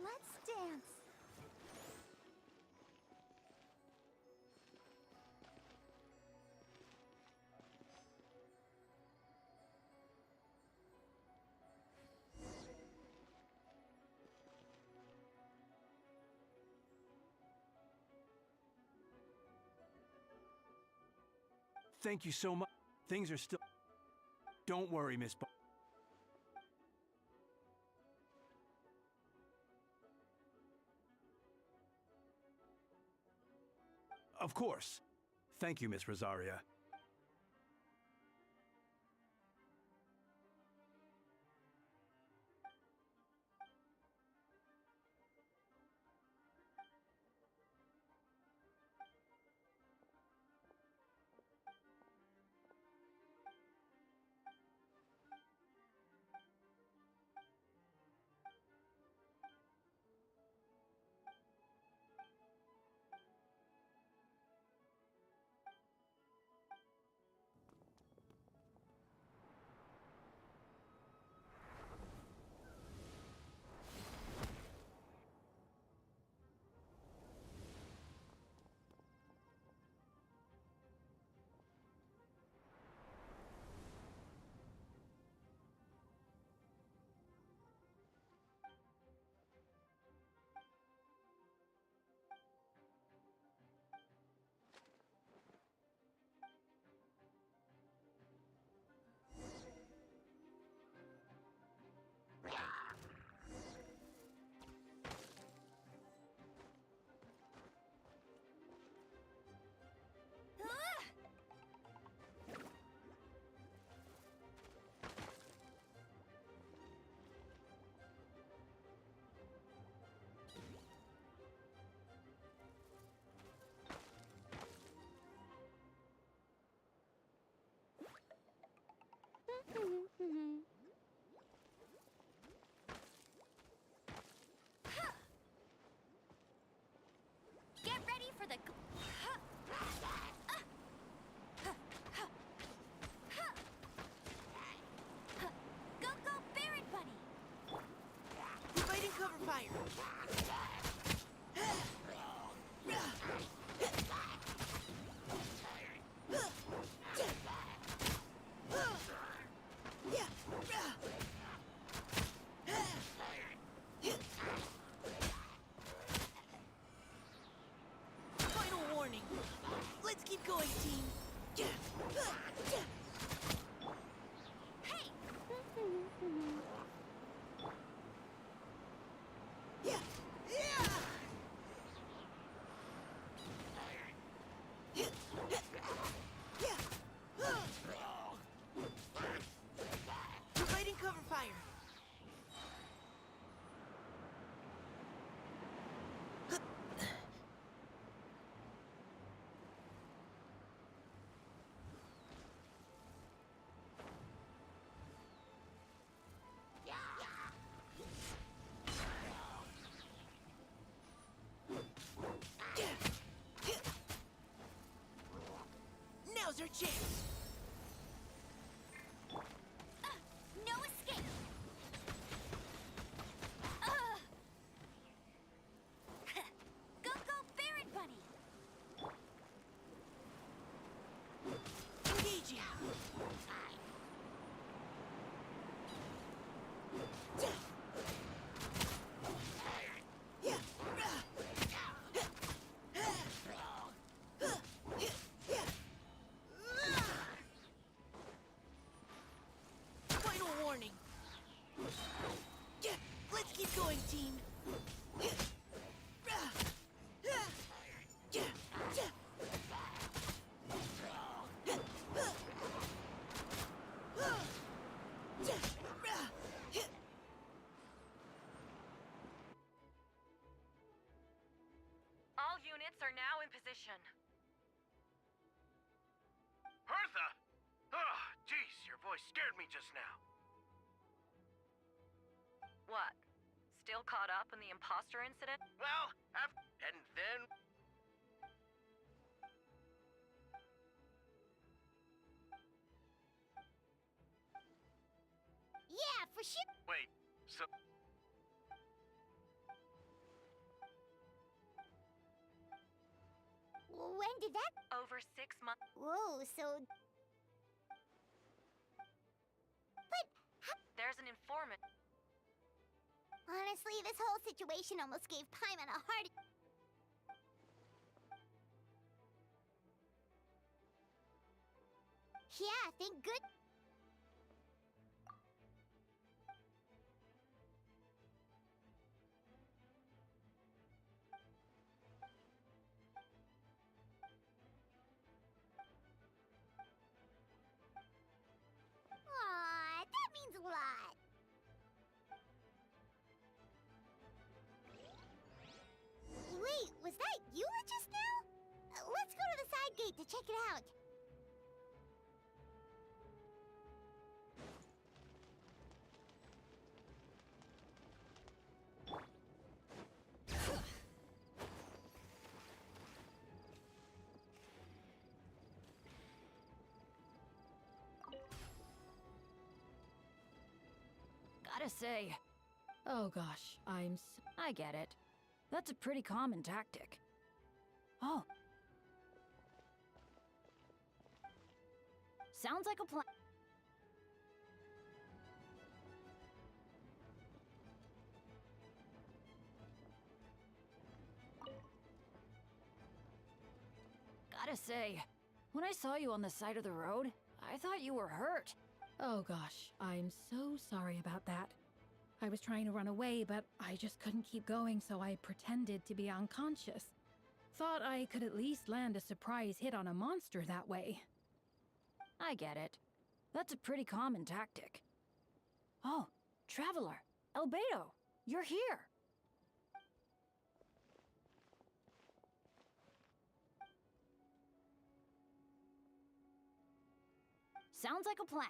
Let's dance. Thank you so much. Things are still... Don't worry, Miss Bar... Of course. Thank you, Miss Rosaria. chance! No escape! Go, go, Baron Bunny! Engage ya! Final warning. Let's keep going, team. All units are now in position. Hertha! Oh, jeez, your voice scared me just now. What? Still caught up in the imposter incident? Well, and then... Yeah, for sure! Wait, so... When did that... Over 6 months. Whoa, so... But... There's an informant. Honestly, this whole situation almost gave Paimon a heart... Yeah, thank good... Aw, that means a lot. Wait, was that you just now? Let's go to the side gate to check it out. Gotta say... Oh gosh, I get it. That's a pretty common tactic. Oh. Sounds like a plan. Gotta say, when I saw you on the side of the road, I thought you were hurt. Oh gosh, I'm so sorry about that. I was trying to run away, but I just couldn't keep going, so I pretended to be unconscious. Thought I could at least land a surprise hit on a monster that way. I get it. That's a pretty common tactic. Oh, Traveler, Albedo, you're here! Sounds like a plan.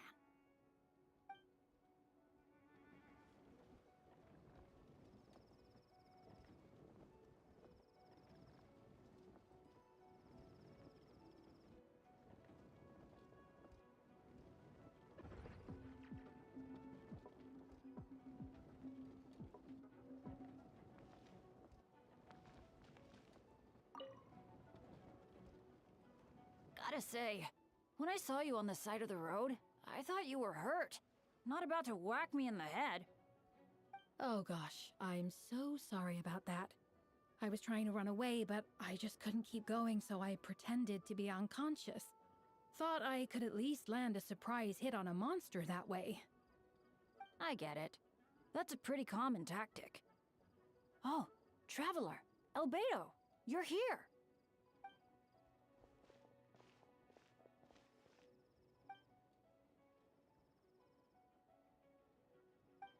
Gotta say, when I saw you on the side of the road, I thought you were hurt. Not about to whack me in the head. Oh gosh, I'm so sorry about that. I was trying to run away, but I just couldn't keep going, so I pretended to be unconscious. Thought I could at least land a surprise hit on a monster that way. I get it. That's a pretty common tactic. Oh, Traveler, Albedo, you're here!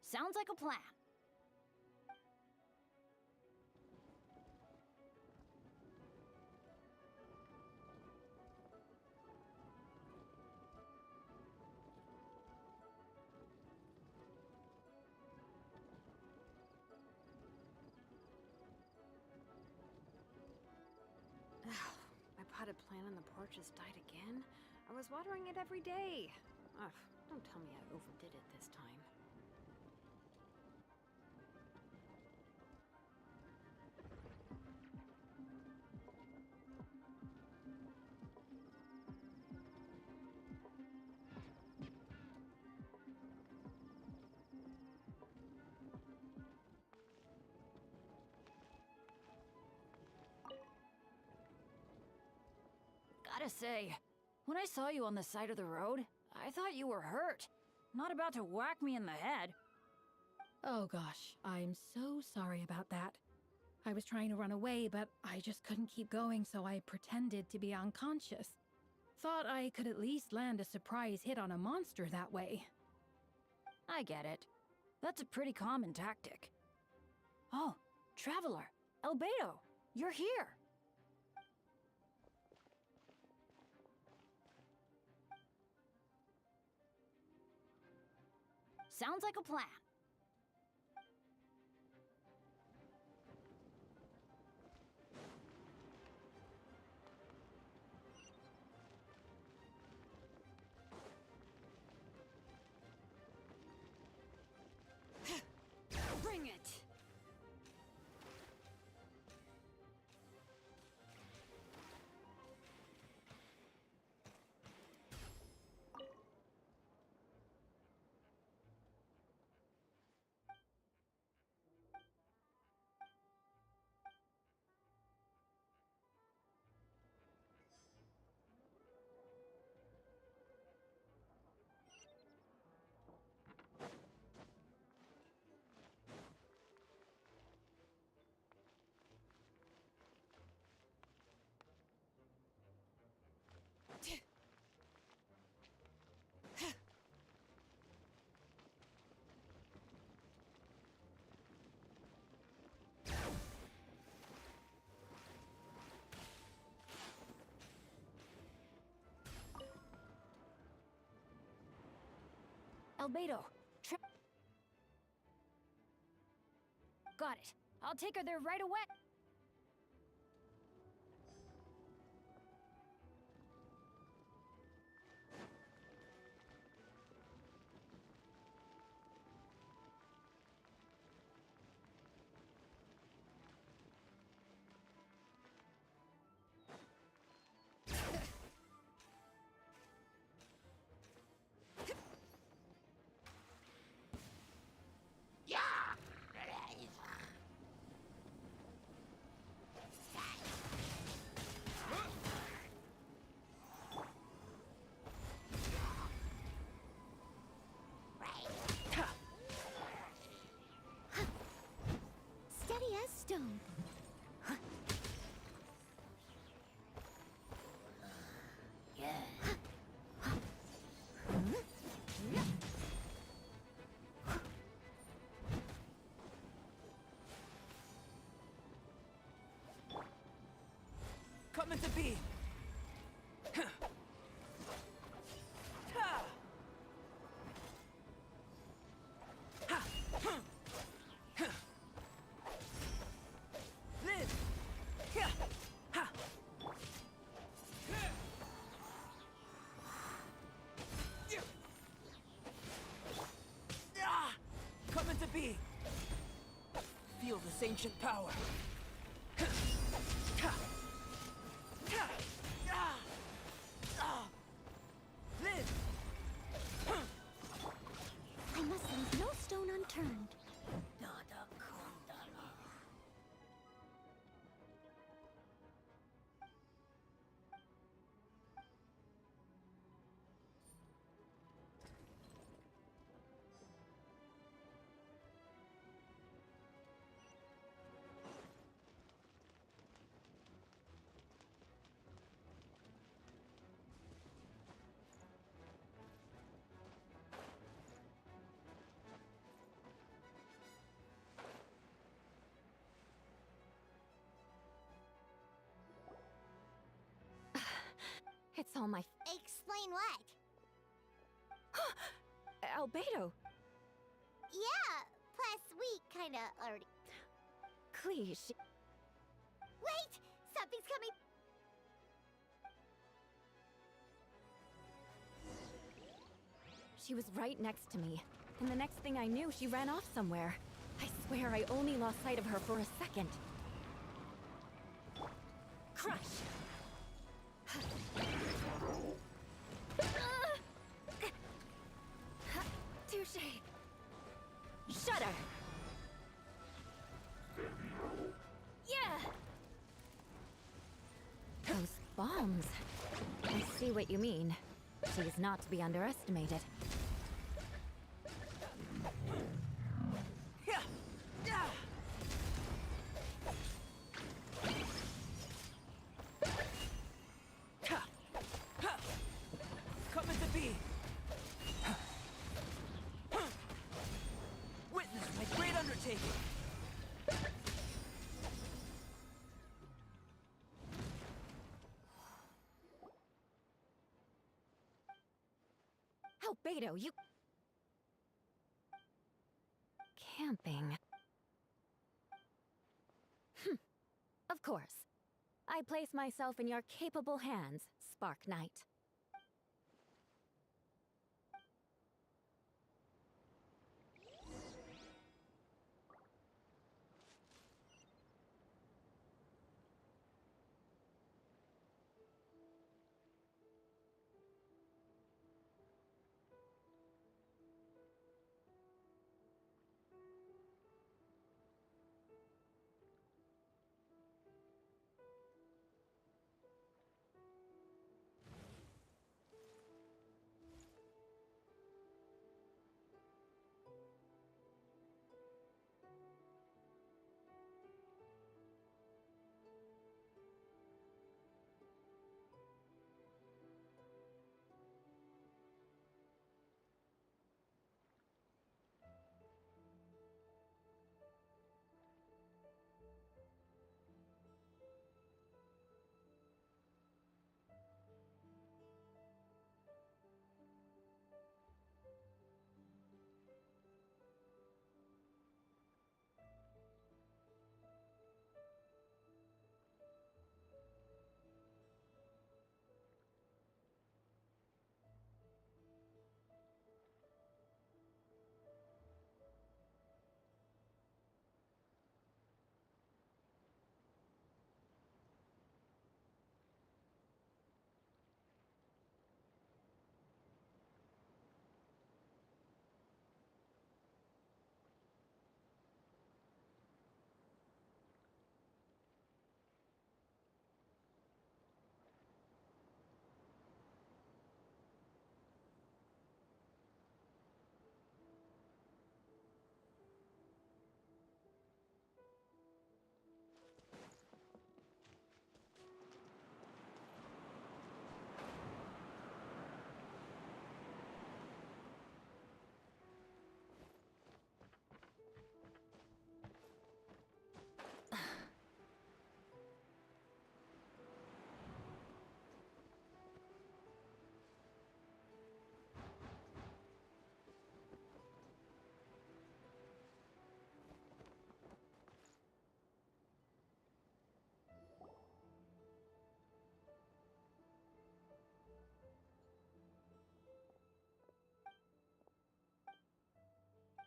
Sounds like a plan. My potted plant on the porch has died again? I was watering it every day. Ugh, don't tell me I overdid it this time. Gotta say, when I saw you on the side of the road, I thought you were hurt. Not about to whack me in the head. Oh gosh, I'm so sorry about that. I was trying to run away, but I just couldn't keep going, so I pretended to be unconscious. Thought I could at least land a surprise hit on a monster that way. I get it. That's a pretty common tactic. Oh, Traveler, Albedo, you're here. Sounds like a plan. Bring it! Albedo, got it. I'll take her there right away. Steady as stone. Coming to be. Coming to be. Feel this ancient power. I must leave no stone unturned. It's all my Explain what? Albedo! Yeah, plus we kinda already... Cleese. Wait! Something's coming! She was right next to me, and the next thing I knew, she ran off somewhere. I swear I only lost sight of her for a second. Crush! Touché! Shudder! Yeah! Those bombs. I see what you mean. She is not to be underestimated. Coming to be. Witness my great undertaking. Albedo, you... Camping. Of course. I place myself in your capable hands, Spark Knight.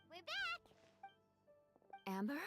We're back! Amber?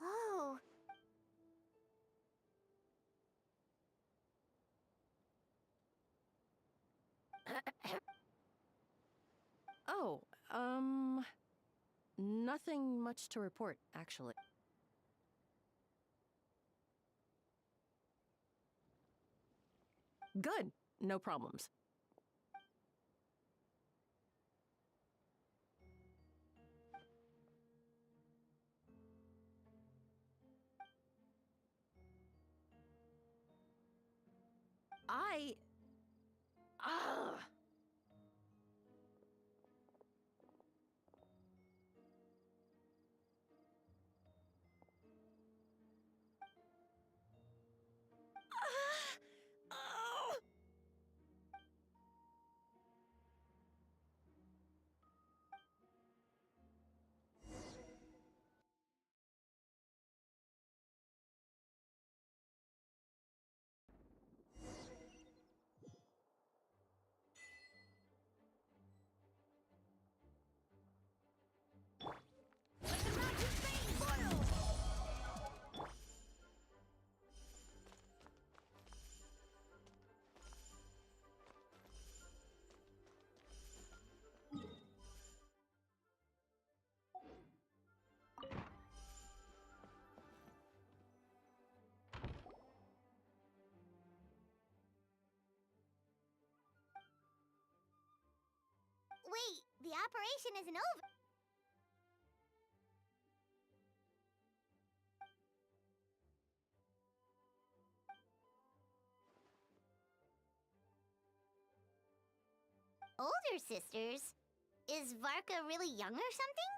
Oh. Oh, nothing much to report, actually. Good. No problems. Ugh. Wait, the operation isn't over. Older sisters? Is Varka really young or something?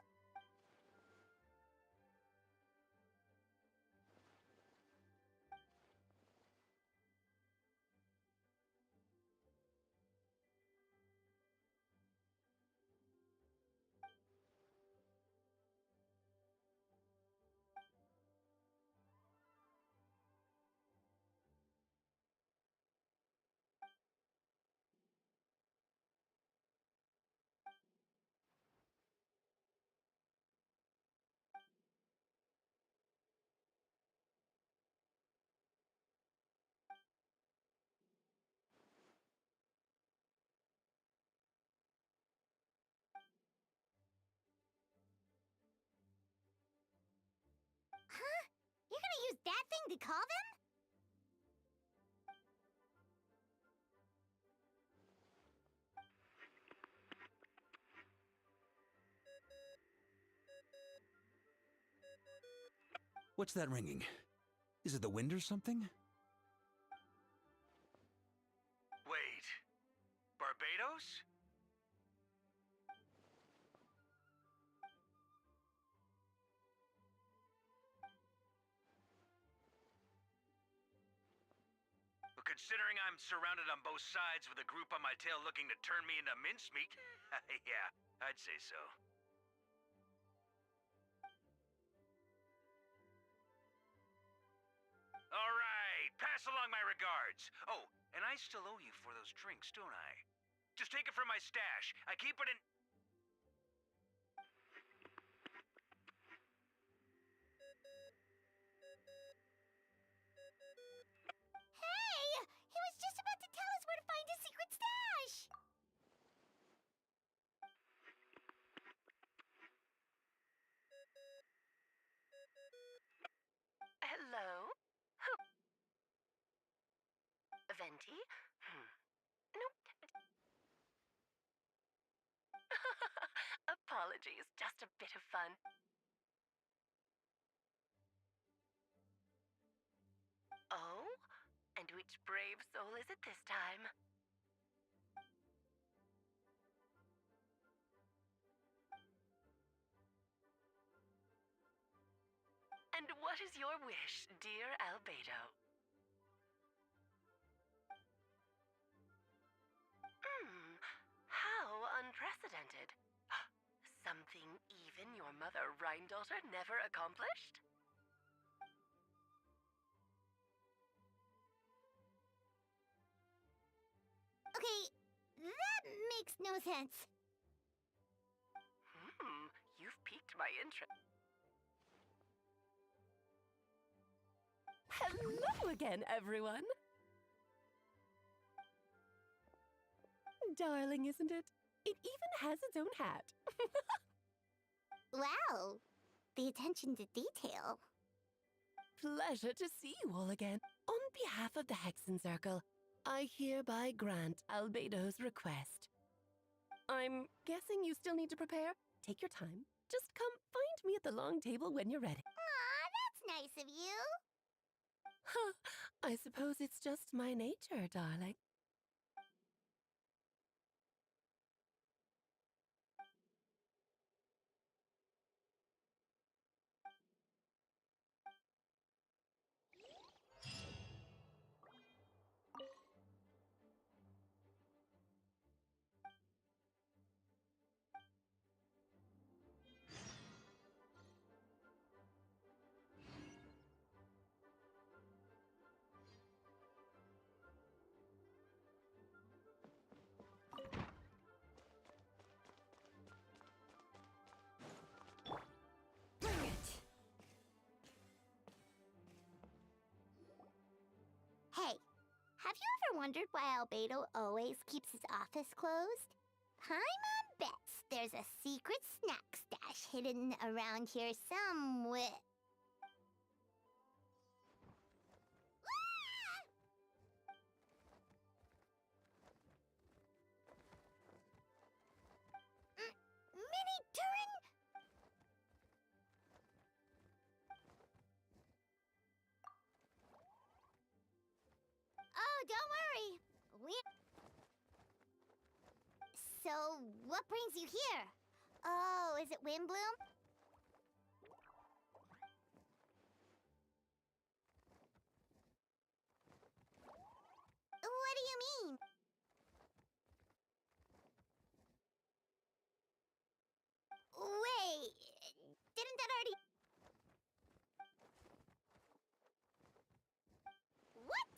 Huh? You're gonna use that thing to call them? What's that ringing? Is it the wind or something? Wait. Barbados? Well, considering I'm surrounded on both sides with a group on my tail looking to turn me into mincemeat, yeah, I'd say so. All right, pass along my regards. Oh, and I still owe you for those drinks, don't I? Just take it from my stash. I keep it in... Hey! He was just about to tell us where to find his secret stash! Hello? Who? Venti? Nope. Apologies, just a bit of fun. Oh? And which brave soul is it this time? And what is your wish, dear Albedo? How unprecedented. Something even your mother Rhine-daughter never accomplished? Okay, that makes no sense. You've piqued my interest. Hello again, everyone! darling, isn't it? It even has its own hat. Wow, the attention to detail. Pleasure to see you all again. On behalf of the Hexen Circle, I hereby grant Albedo's request. I'm guessing you still need to prepare? Take your time. Just come find me at the long table when you're ready. Aw, that's nice of you. Huh, I suppose it's just my nature, darling. Bring it. Hey, have you ever wondered why Albedo always keeps his office closed? Paimon bets there's a secret snack stash hidden around here somewhere. Mini Turing? Oh, don't worry. So, what brings you here? Oh, is it Windbloom? What do you mean? Wait, didn't that already... What?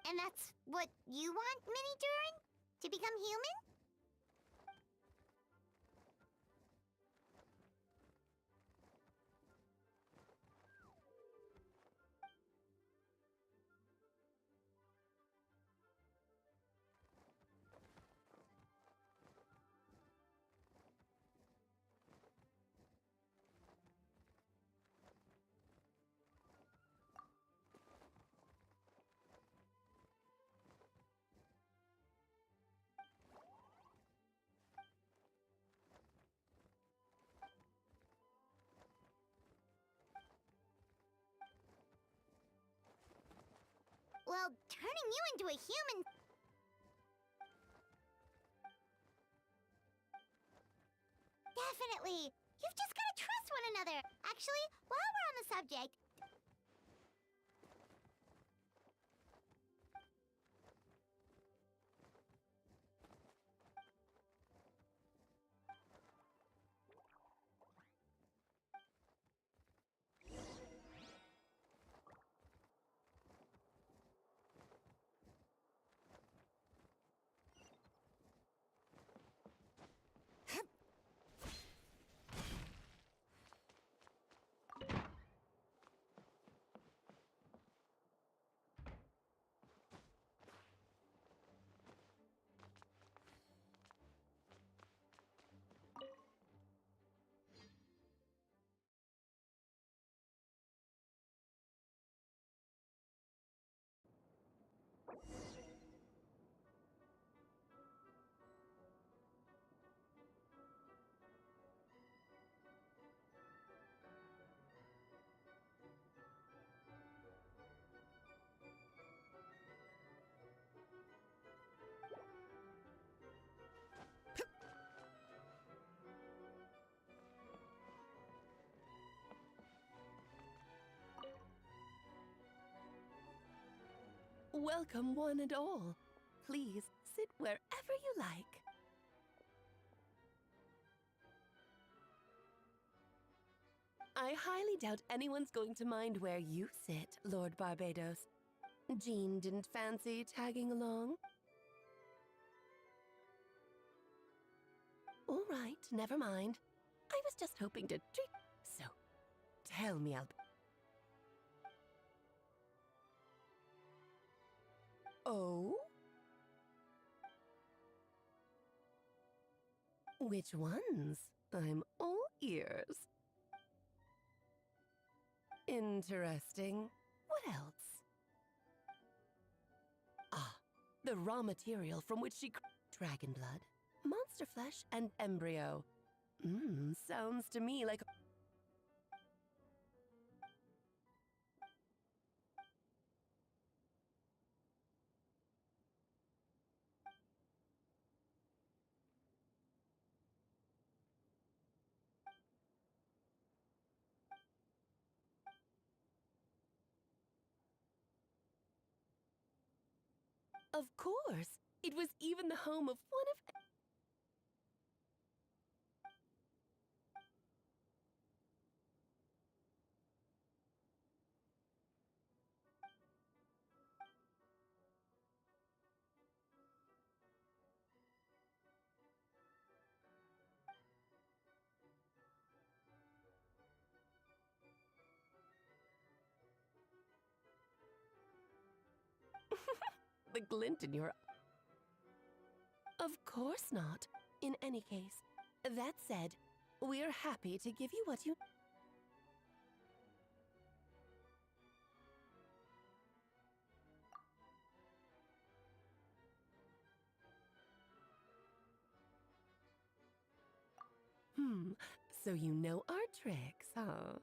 And that's what you want, Mini Turing? To become human? Well, turning you into a human... Definitely! You've just gotta trust one another! Actually, while we're on the subject... Welcome, one and all. Please sit wherever you like. I highly doubt anyone's going to mind where you sit, Lord Barbados. Jean didn't fancy tagging along? All right, never mind. I was just hoping to treat... So, tell me, Oh? Which ones? I'm all ears. Interesting. What else? Ah, the raw material from which she dragon blood, monster flesh, and embryo. Sounds to me like... Of course! It was even the home of one of... The glint in your... Of course not. In any case, that said, we're happy to give you what you... So you know our tricks, huh?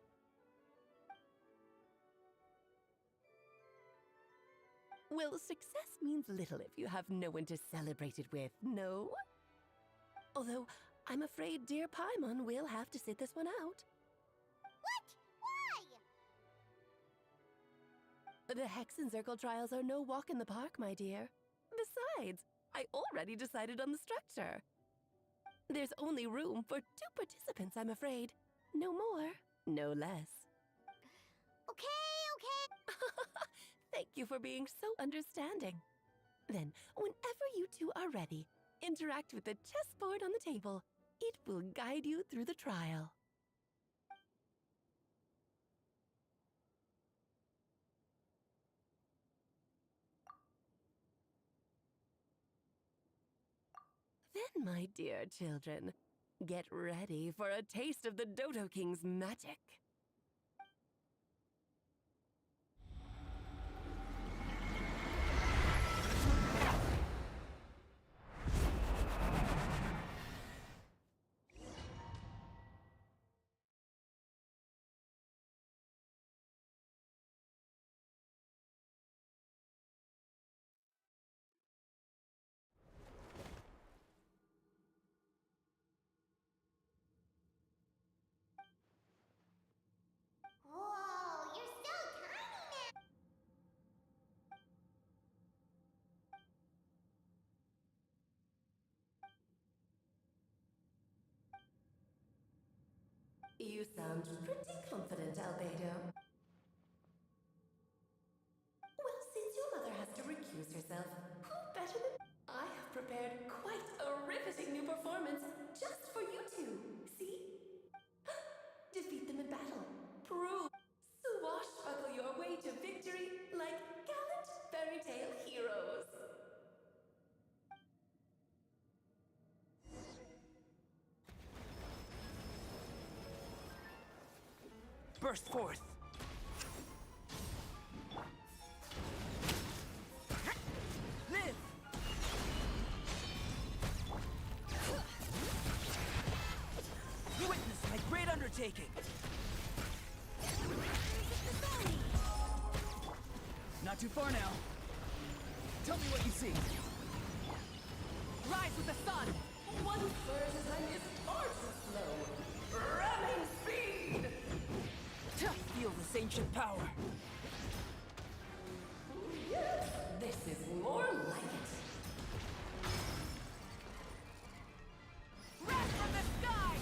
Well, success means little if you have no one to celebrate it with, no? Although, I'm afraid dear Paimon will have to sit this one out. What? Why? The Hexencircle trials are no walk in the park, my dear. Besides, I already decided on the structure. There's only room for 2 participants, I'm afraid. No more, no less. Okay. Thank you for being so understanding. Then, whenever you two are ready, interact with the chessboard on the table. It will guide you through the trial. Then, my dear children, get ready for a taste of the Dodo King's magic. Whoa, you're so tiny now. You sound pretty confident, Albedo. Well, since your mother has to recuse herself, who better than... I have prepared quite a riveting new performance just for you two. See? Defeat them in battle. Prove. Swashbuckle your way to victory like gallant fairy tale heroes. Burst forth! Live! Witness my great undertaking! Not too far now. Tell me what you see. Rise with the sun! One first time is far too slow. Ramming speed! Feel this ancient power. Yes, this is more like it. Rise from the sky!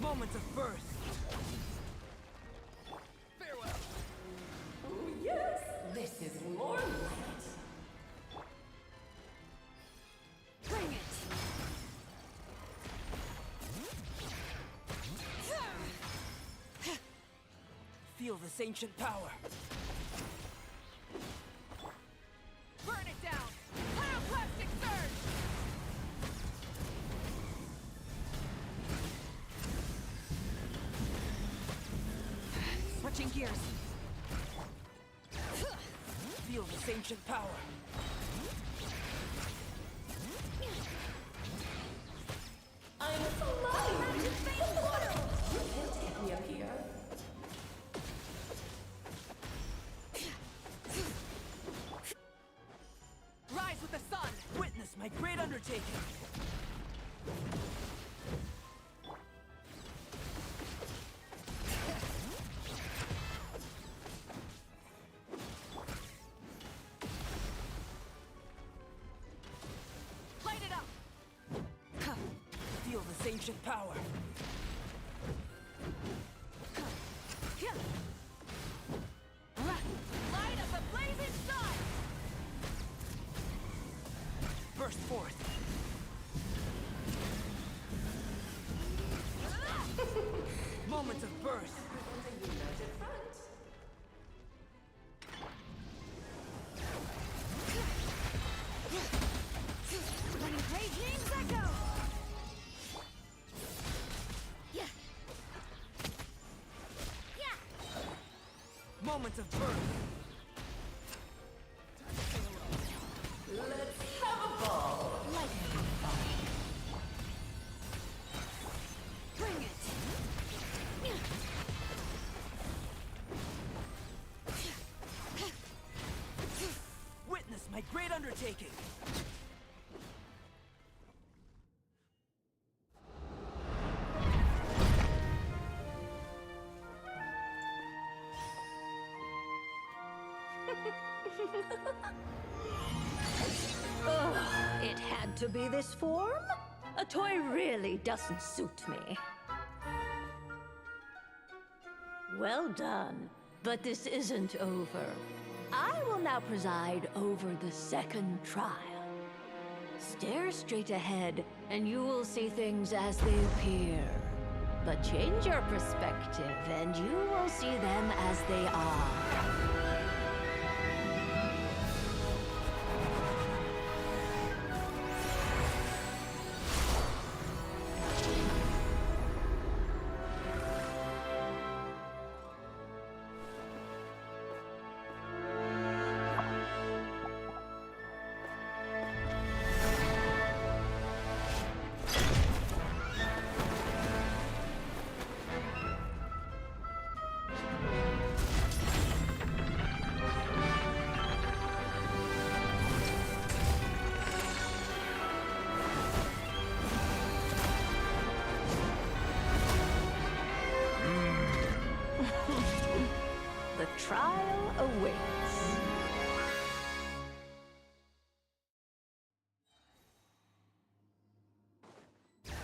Moments of birth. Farewell. Oh, yes, this is more like it. Bring it! this ancient power. Burn it down! Pyroclastic surge! Switching gears. Feel this ancient power. I'm flying! You can't get me up here. Rise with the sun! Witness my great undertaking! Light it up! Feel this ancient power. Light up the blazing sun! Burst forth. Moments of birth. Running great James Echo! Yeah! Yeah! Moments of birth. Let's have a ball. Lightning bring it! Witness my great undertaking. Ugh, it had to be this form? A toy really doesn't suit me. Well done, but this isn't over. I will now preside over the second trial. Stare straight ahead, and you will see things as they appear. But change your perspective, and you will see them as they are. The trial awaits.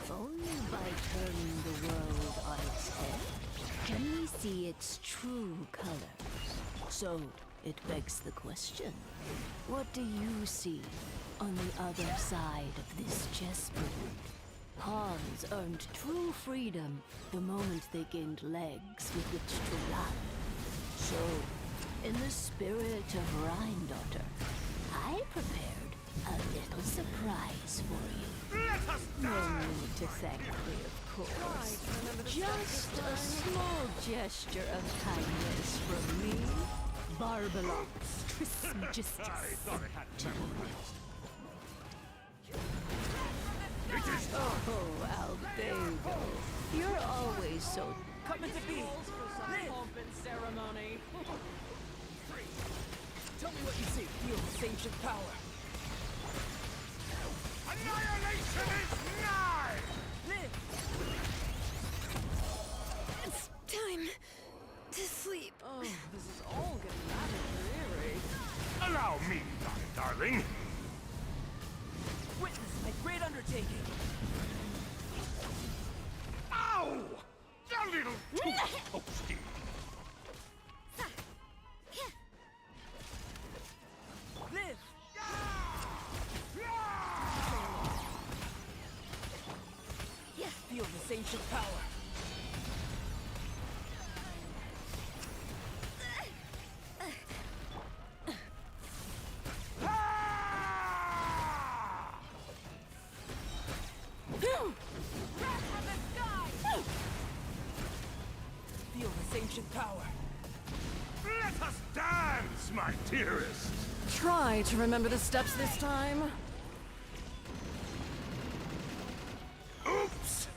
Only by turning the world on its head can we see its true colors. So, it begs the question, what do you see on the other side of this chessboard? Pawns earned true freedom the moment they gained legs with which to run. So, in the spirit of Rhine-daughter, I prepared a little surprise for you. No need to thank me, of course. Just a small gesture of kindness from me, Barbalot's Trismegistus. Oh, Albedo, you're always so... Coming to be! Pomp and ceremony. Tell me what you see. Feel this ancient power. Annihilation is nigh! Live! It's time to sleep. Oh, this is all getting rather dreary. Allow me, my darling. Witness my great undertaking. Ow! You little toasty. Live! Feel this ancient power. power. Let us dance, my dearest. Try to remember the steps this time. Oops!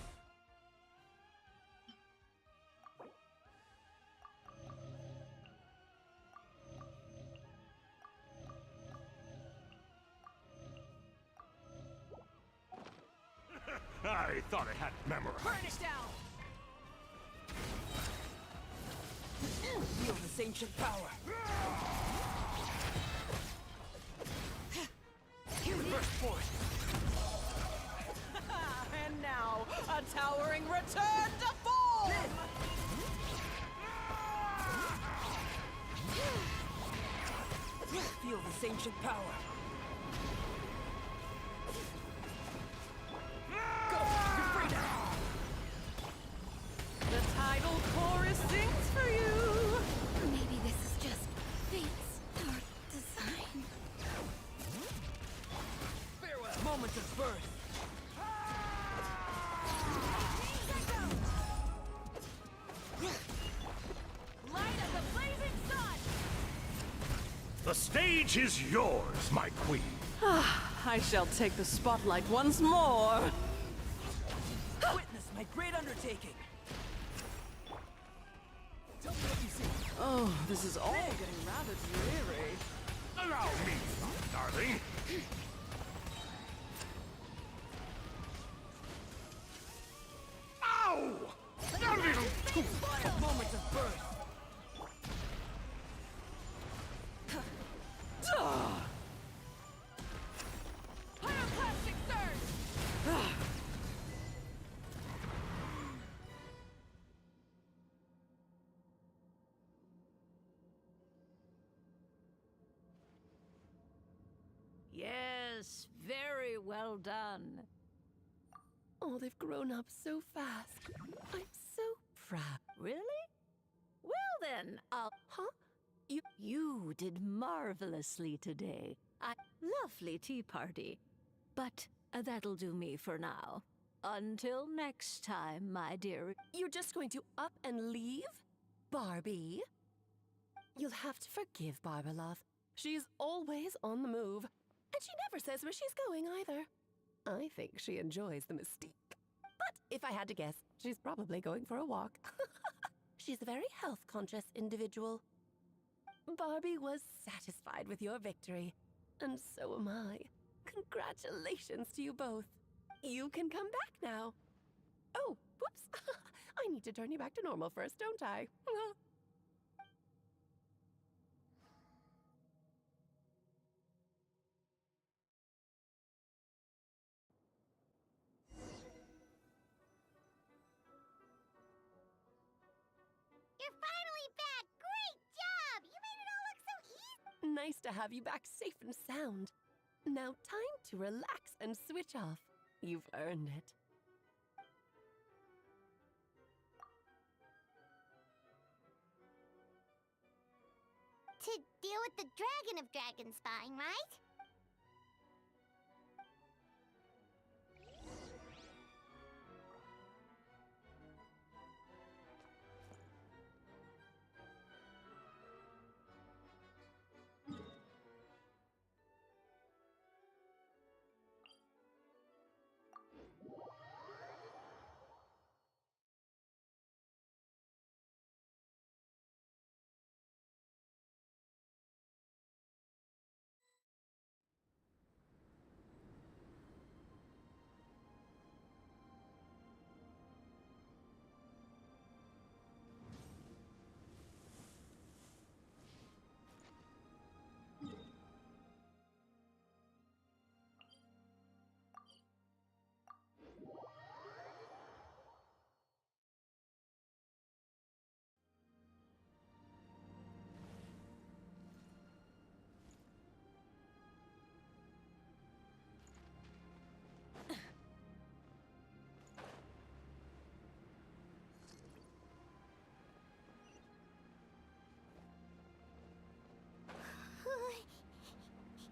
I thought I had it memorized. Burn it down! Feel this ancient power. Reverse force. And now, a towering return to form! Feel this ancient power. Go! You're free now! The tidal chorus sings for you! Maybe this is just fate's dark design. Farewell! Moment of birth. Light of the blazing sun! The stage is yours, my queen. I shall take the spotlight once more. Witness my great undertaking. Tell me what you see. Oh, this is all getting rather dreary. Allow me, darling. Ow! A little too Moment of birth. Pyroclastic surge! Yes, very well done. Oh, they've grown up so fast. I'm so proud. Really? Well then, Huh? You did marvelously today. Lovely tea party. But that'll do me for now. Until next time, my dear. You're just going to up and leave? Barbie? You'll have to forgive Barbalov. She's always on the move. And she never says where she's going either. I think she enjoys the mystique. But if I had to guess, she's probably going for a walk. She's a very health-conscious individual. Barbie was satisfied with your victory. And so am I. Congratulations to you both. You can come back now. Oh, whoops. I need to turn you back to normal first, don't I? You're finally back! Great job! You made it all look so easy! Nice to have you back safe and sound. Now time to relax and switch off. You've earned it. To deal with the Dragon of Dragonspine, right?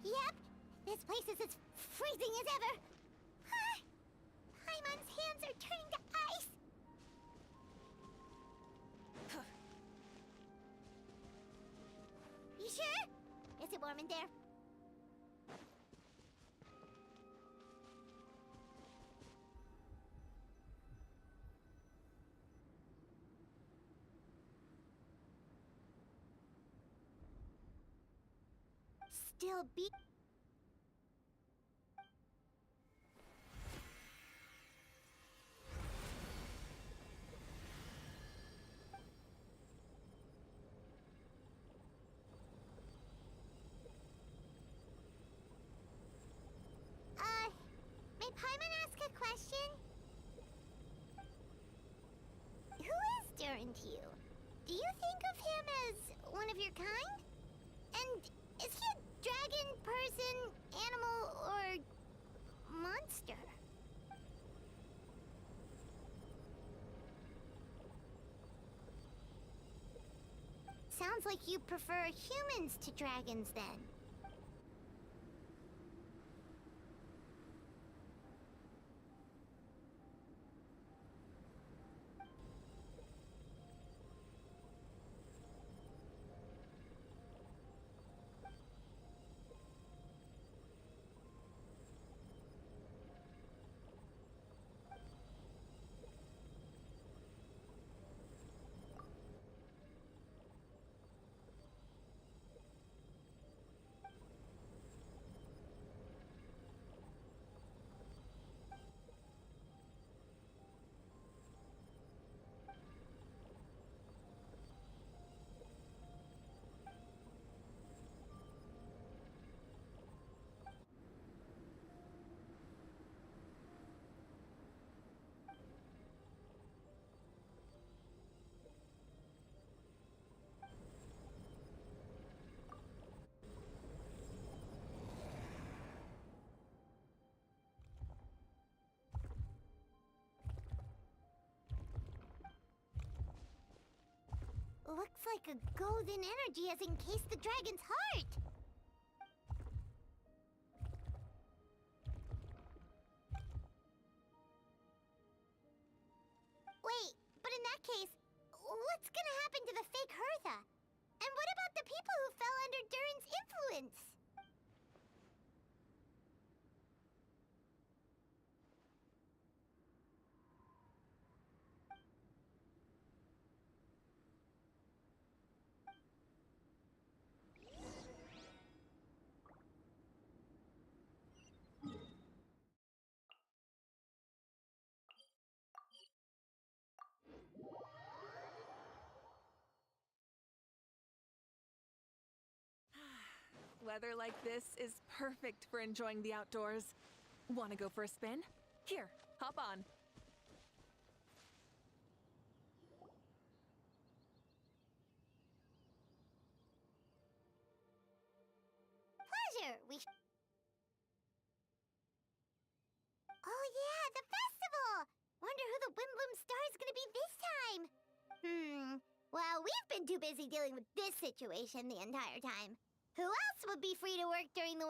Yep, this place is as freezing as ever. Paimon's hands are turning to ice. in there. Still be. May Paimon ask a question? Who is Durin to you? Do you think of him as one of your kind? And is he a dragon, person, animal, or monster? Sounds like you prefer humans to dragons, then. Looks like a golden energy has encased the dragon's heart. Wait, but in that case, what's gonna happen to the fake Hertha? And what about the people who fell under Durin's influence? Weather like this is perfect for enjoying the outdoors. Want to go for a spin? Here, hop on. Pleasure. Oh yeah, the festival! Wonder who the Windbloom Star is gonna be this time. Well, we've been too busy dealing with this situation the entire time. Who else would be free to work during the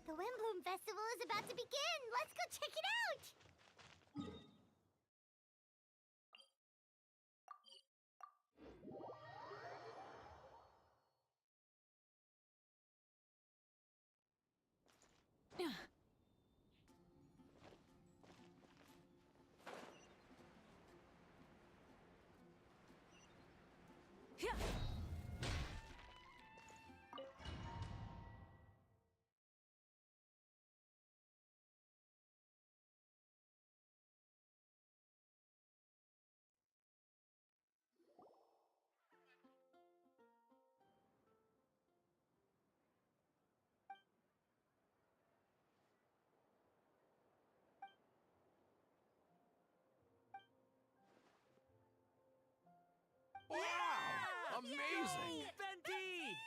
The Windbloom Festival is about to begin! Let's go check it out! Wow! Amazing! Venti!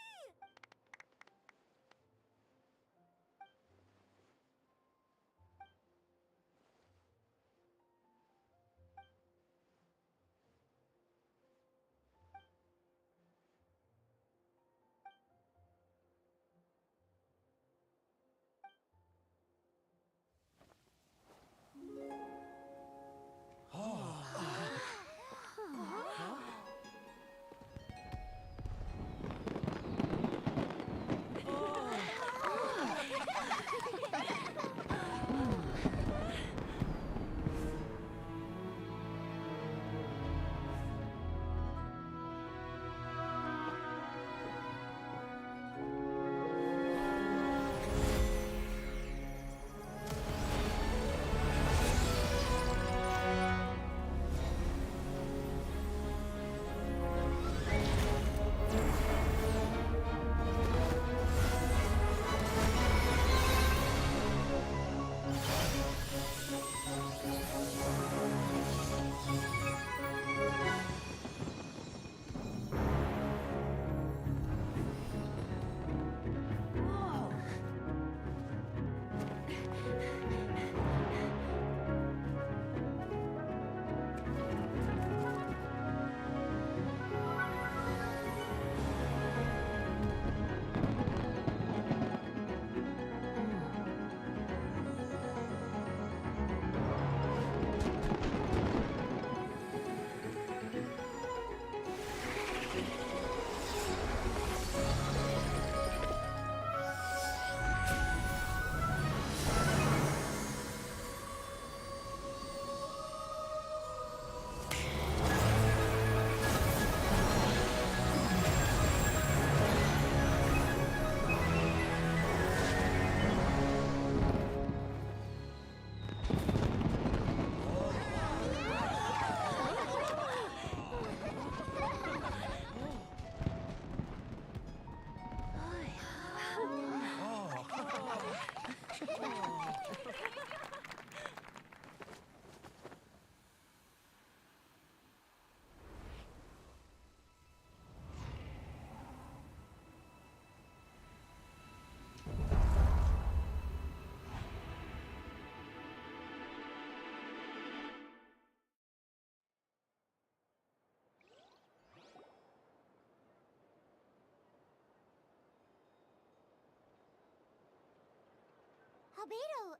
Albedo!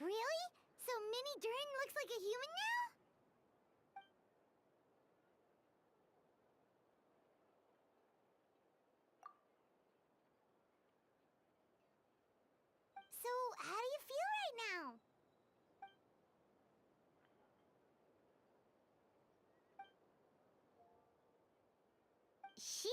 Really? So Mini Durin looks like a human now? So, how do you feel right now? She?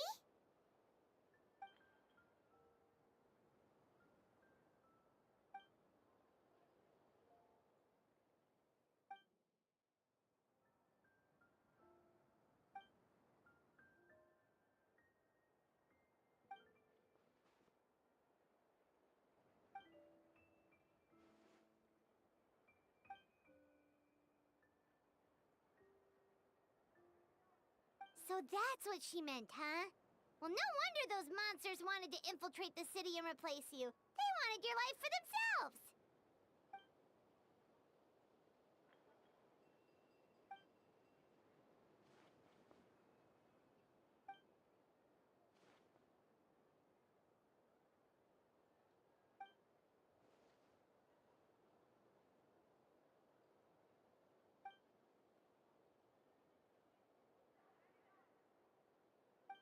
So that's what she meant, huh? Well, no wonder those monsters wanted to infiltrate the city and replace you. They wanted your life for themselves!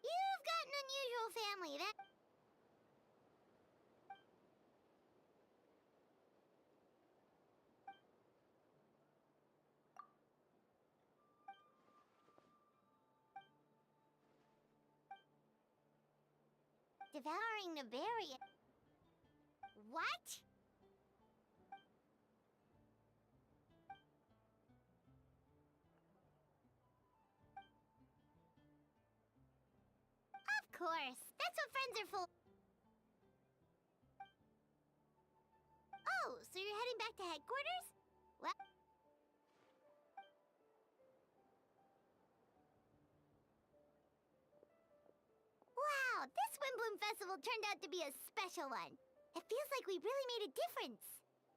You've got an unusual family, that... Devouring Navaria... What? Of course. That's what friends are for. Oh, so you're heading back to headquarters? Well... Wimblum Festival turned out to be a special one. It feels like we really made a difference.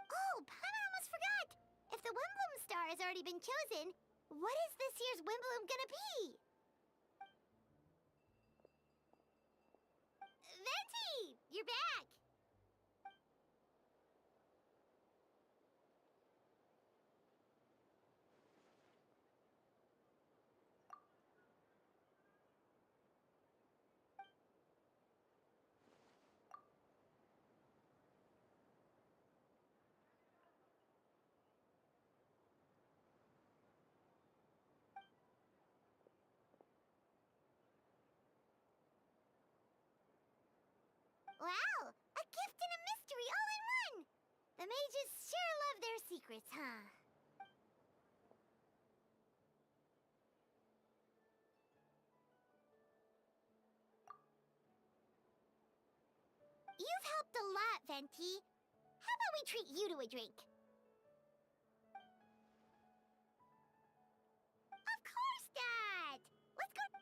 Oh, Paimon almost forgot! If the Wimblum star has already been chosen, what is this year's Wimblum gonna be? Venti! You're back! Wow! A gift and a mystery all in one! The mages sure love their secrets, huh? You've helped a lot, Venti. How about we treat you to a drink? Of course, Dad! Let's go.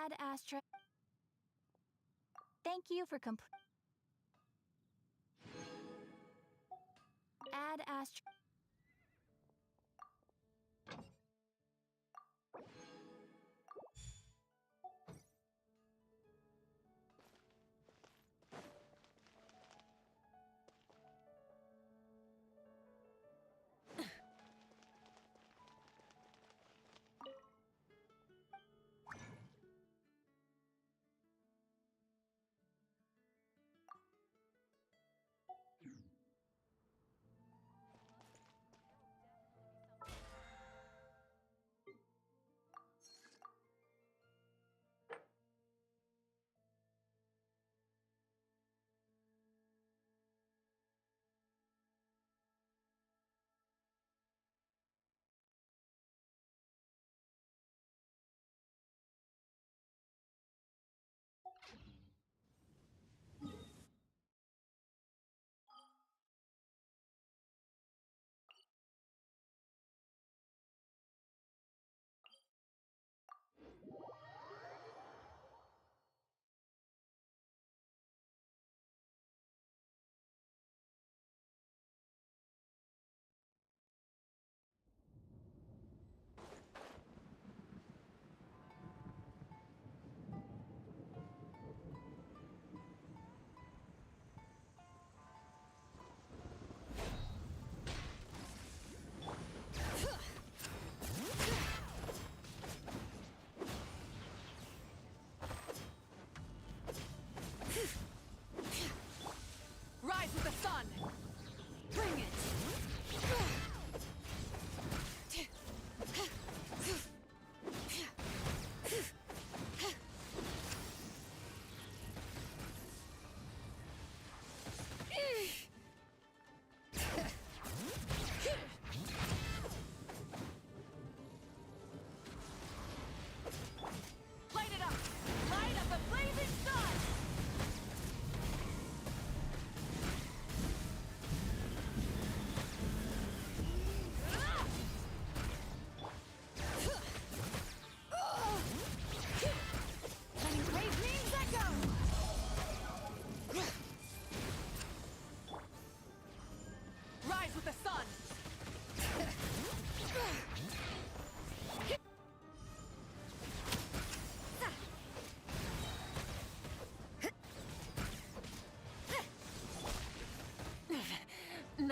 Add Astra. Thank you for Add Astra.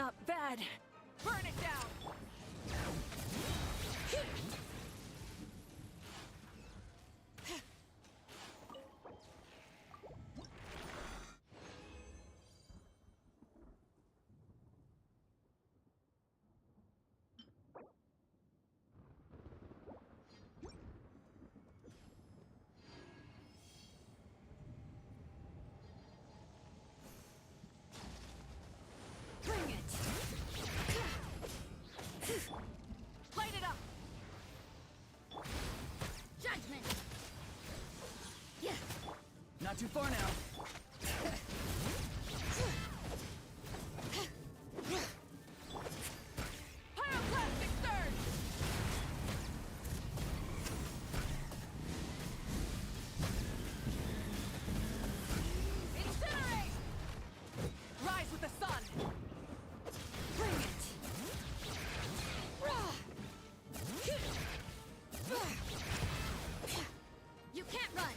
not bad. Burn it down! Bring it! Light it up! Judgment! Yeah! Not too far now. Pyroclastic surge! Incinerate! Rise with the sun! Bring it! You can't run!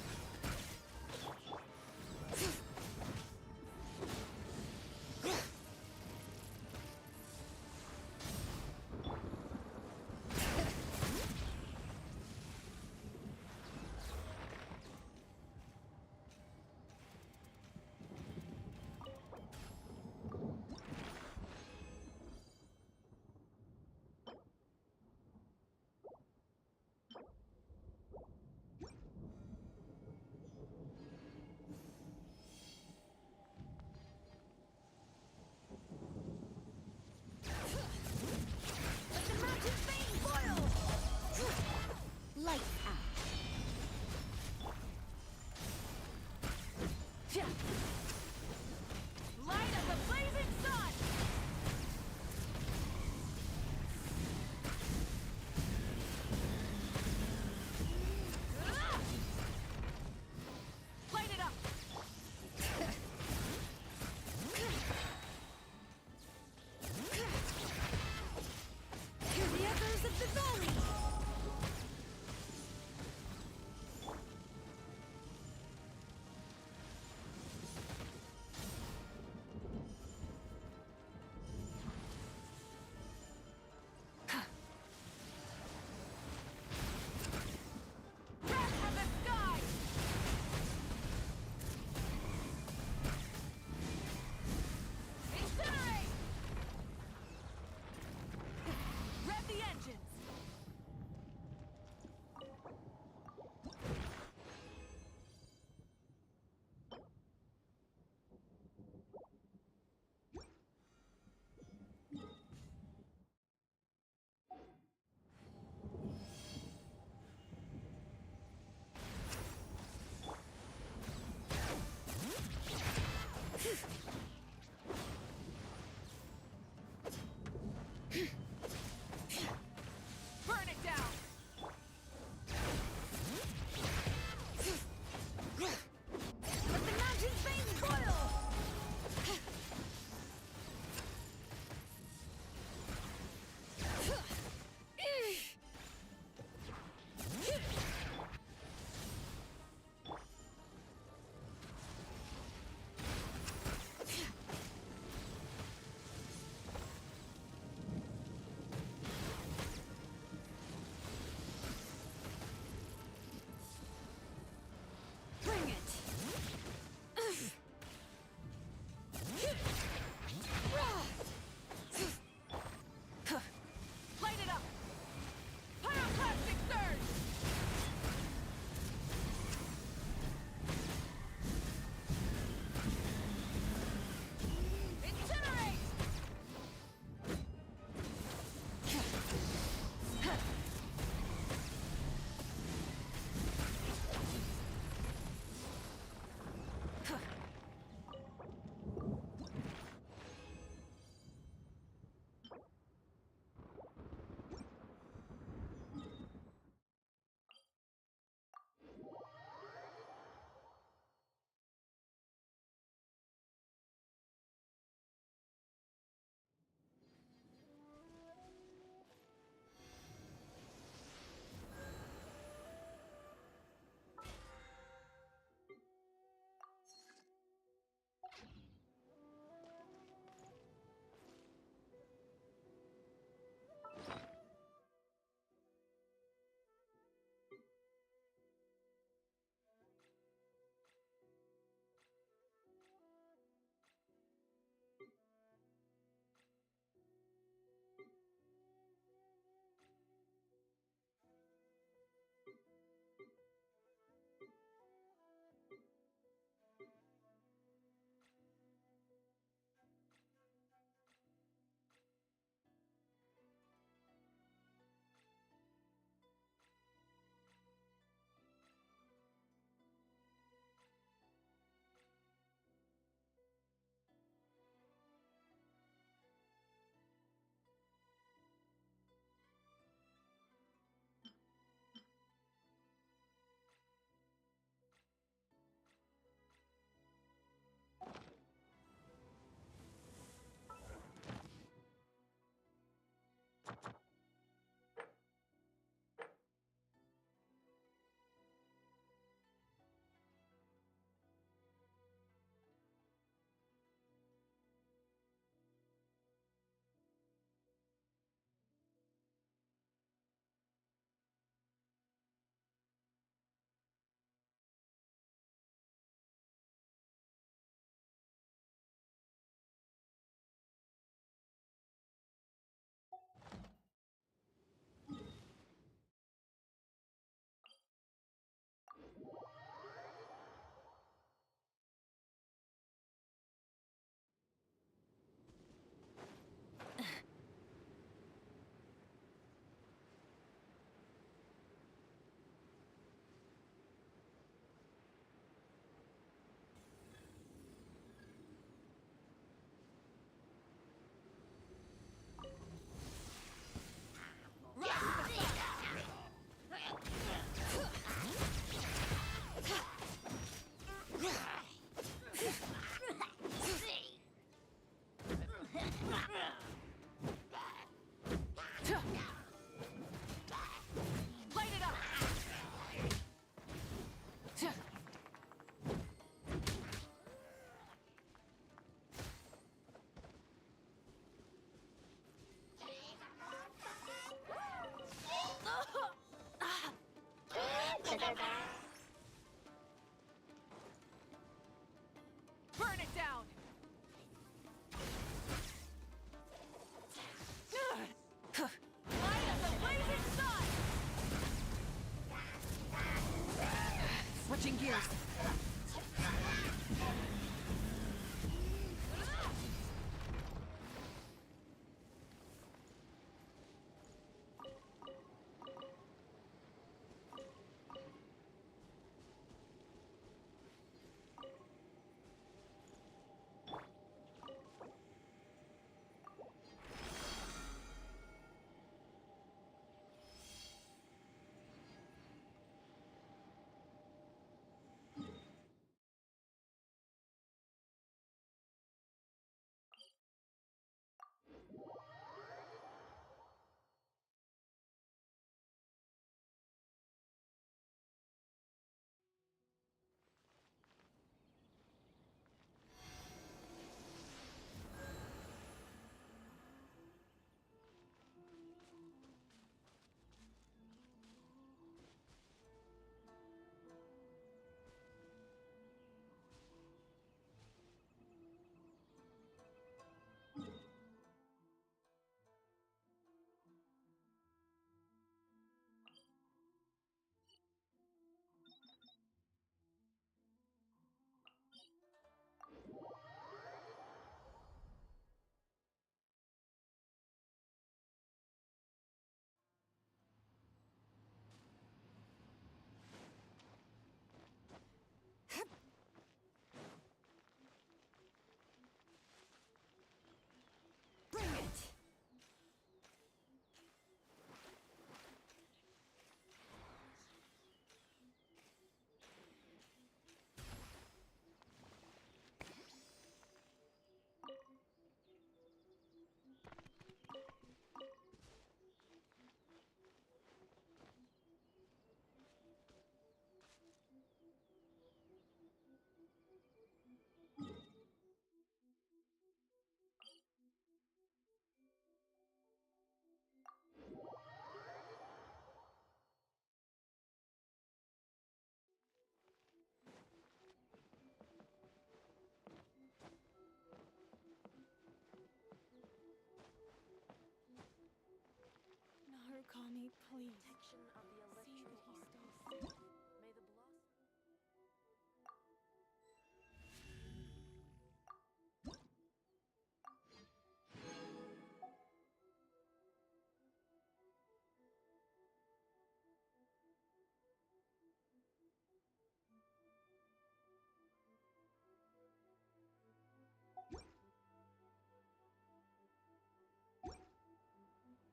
Please. Protection of the See that electrical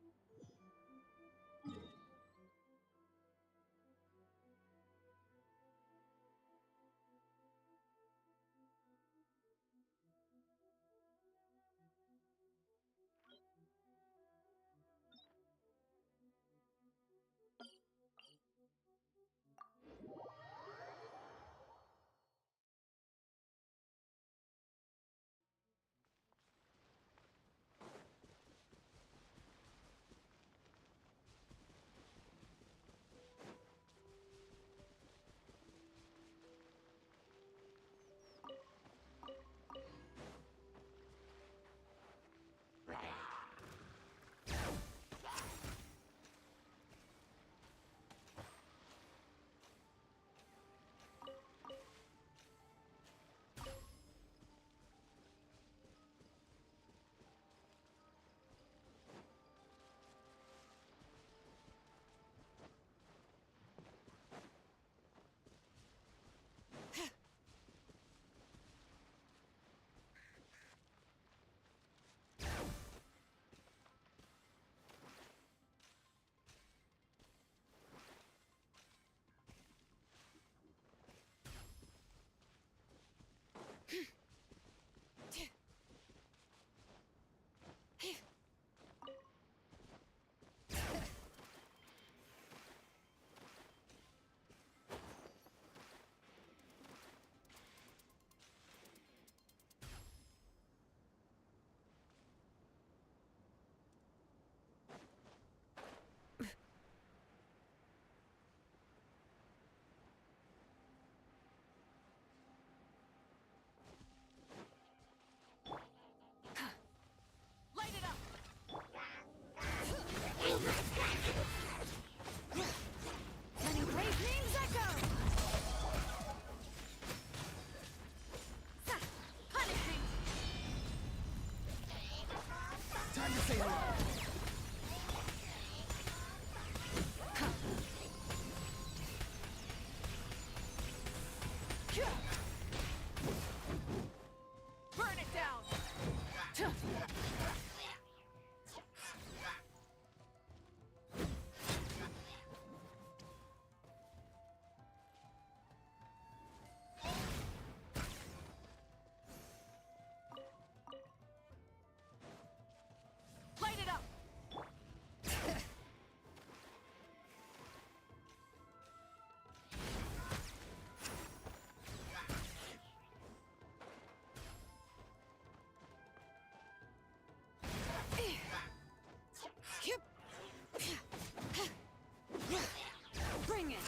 he stays arts. safe. May the blossom. Time to say hello. Burn it down! Light it up! Bring it!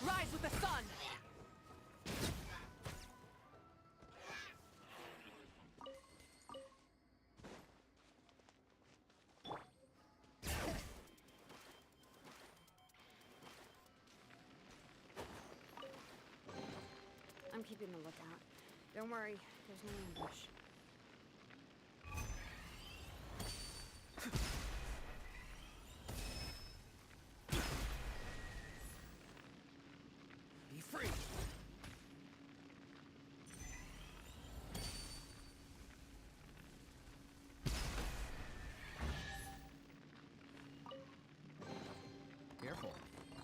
Rise with the sun! I'm keeping the lookout. Don't worry, there's no ambush. Be free. Careful.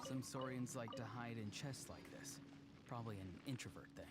Some Saurians like to hide in chests like this. Probably an introvert thing.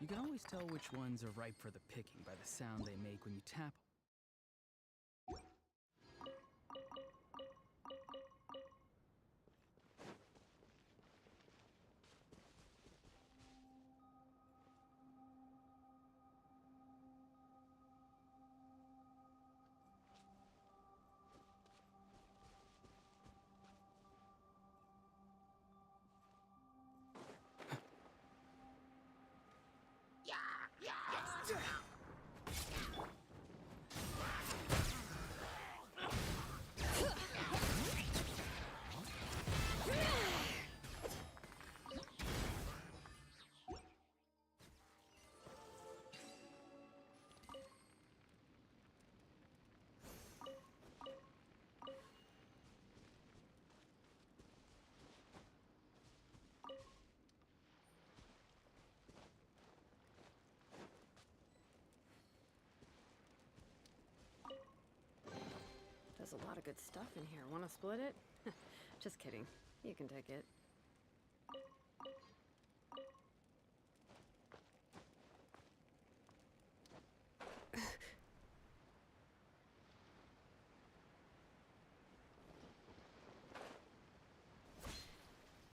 You can always tell which ones are ripe for the picking by the sound they make when you tap 'em. There's a lot of good stuff in here. Want to split it? Just kidding. You can take it.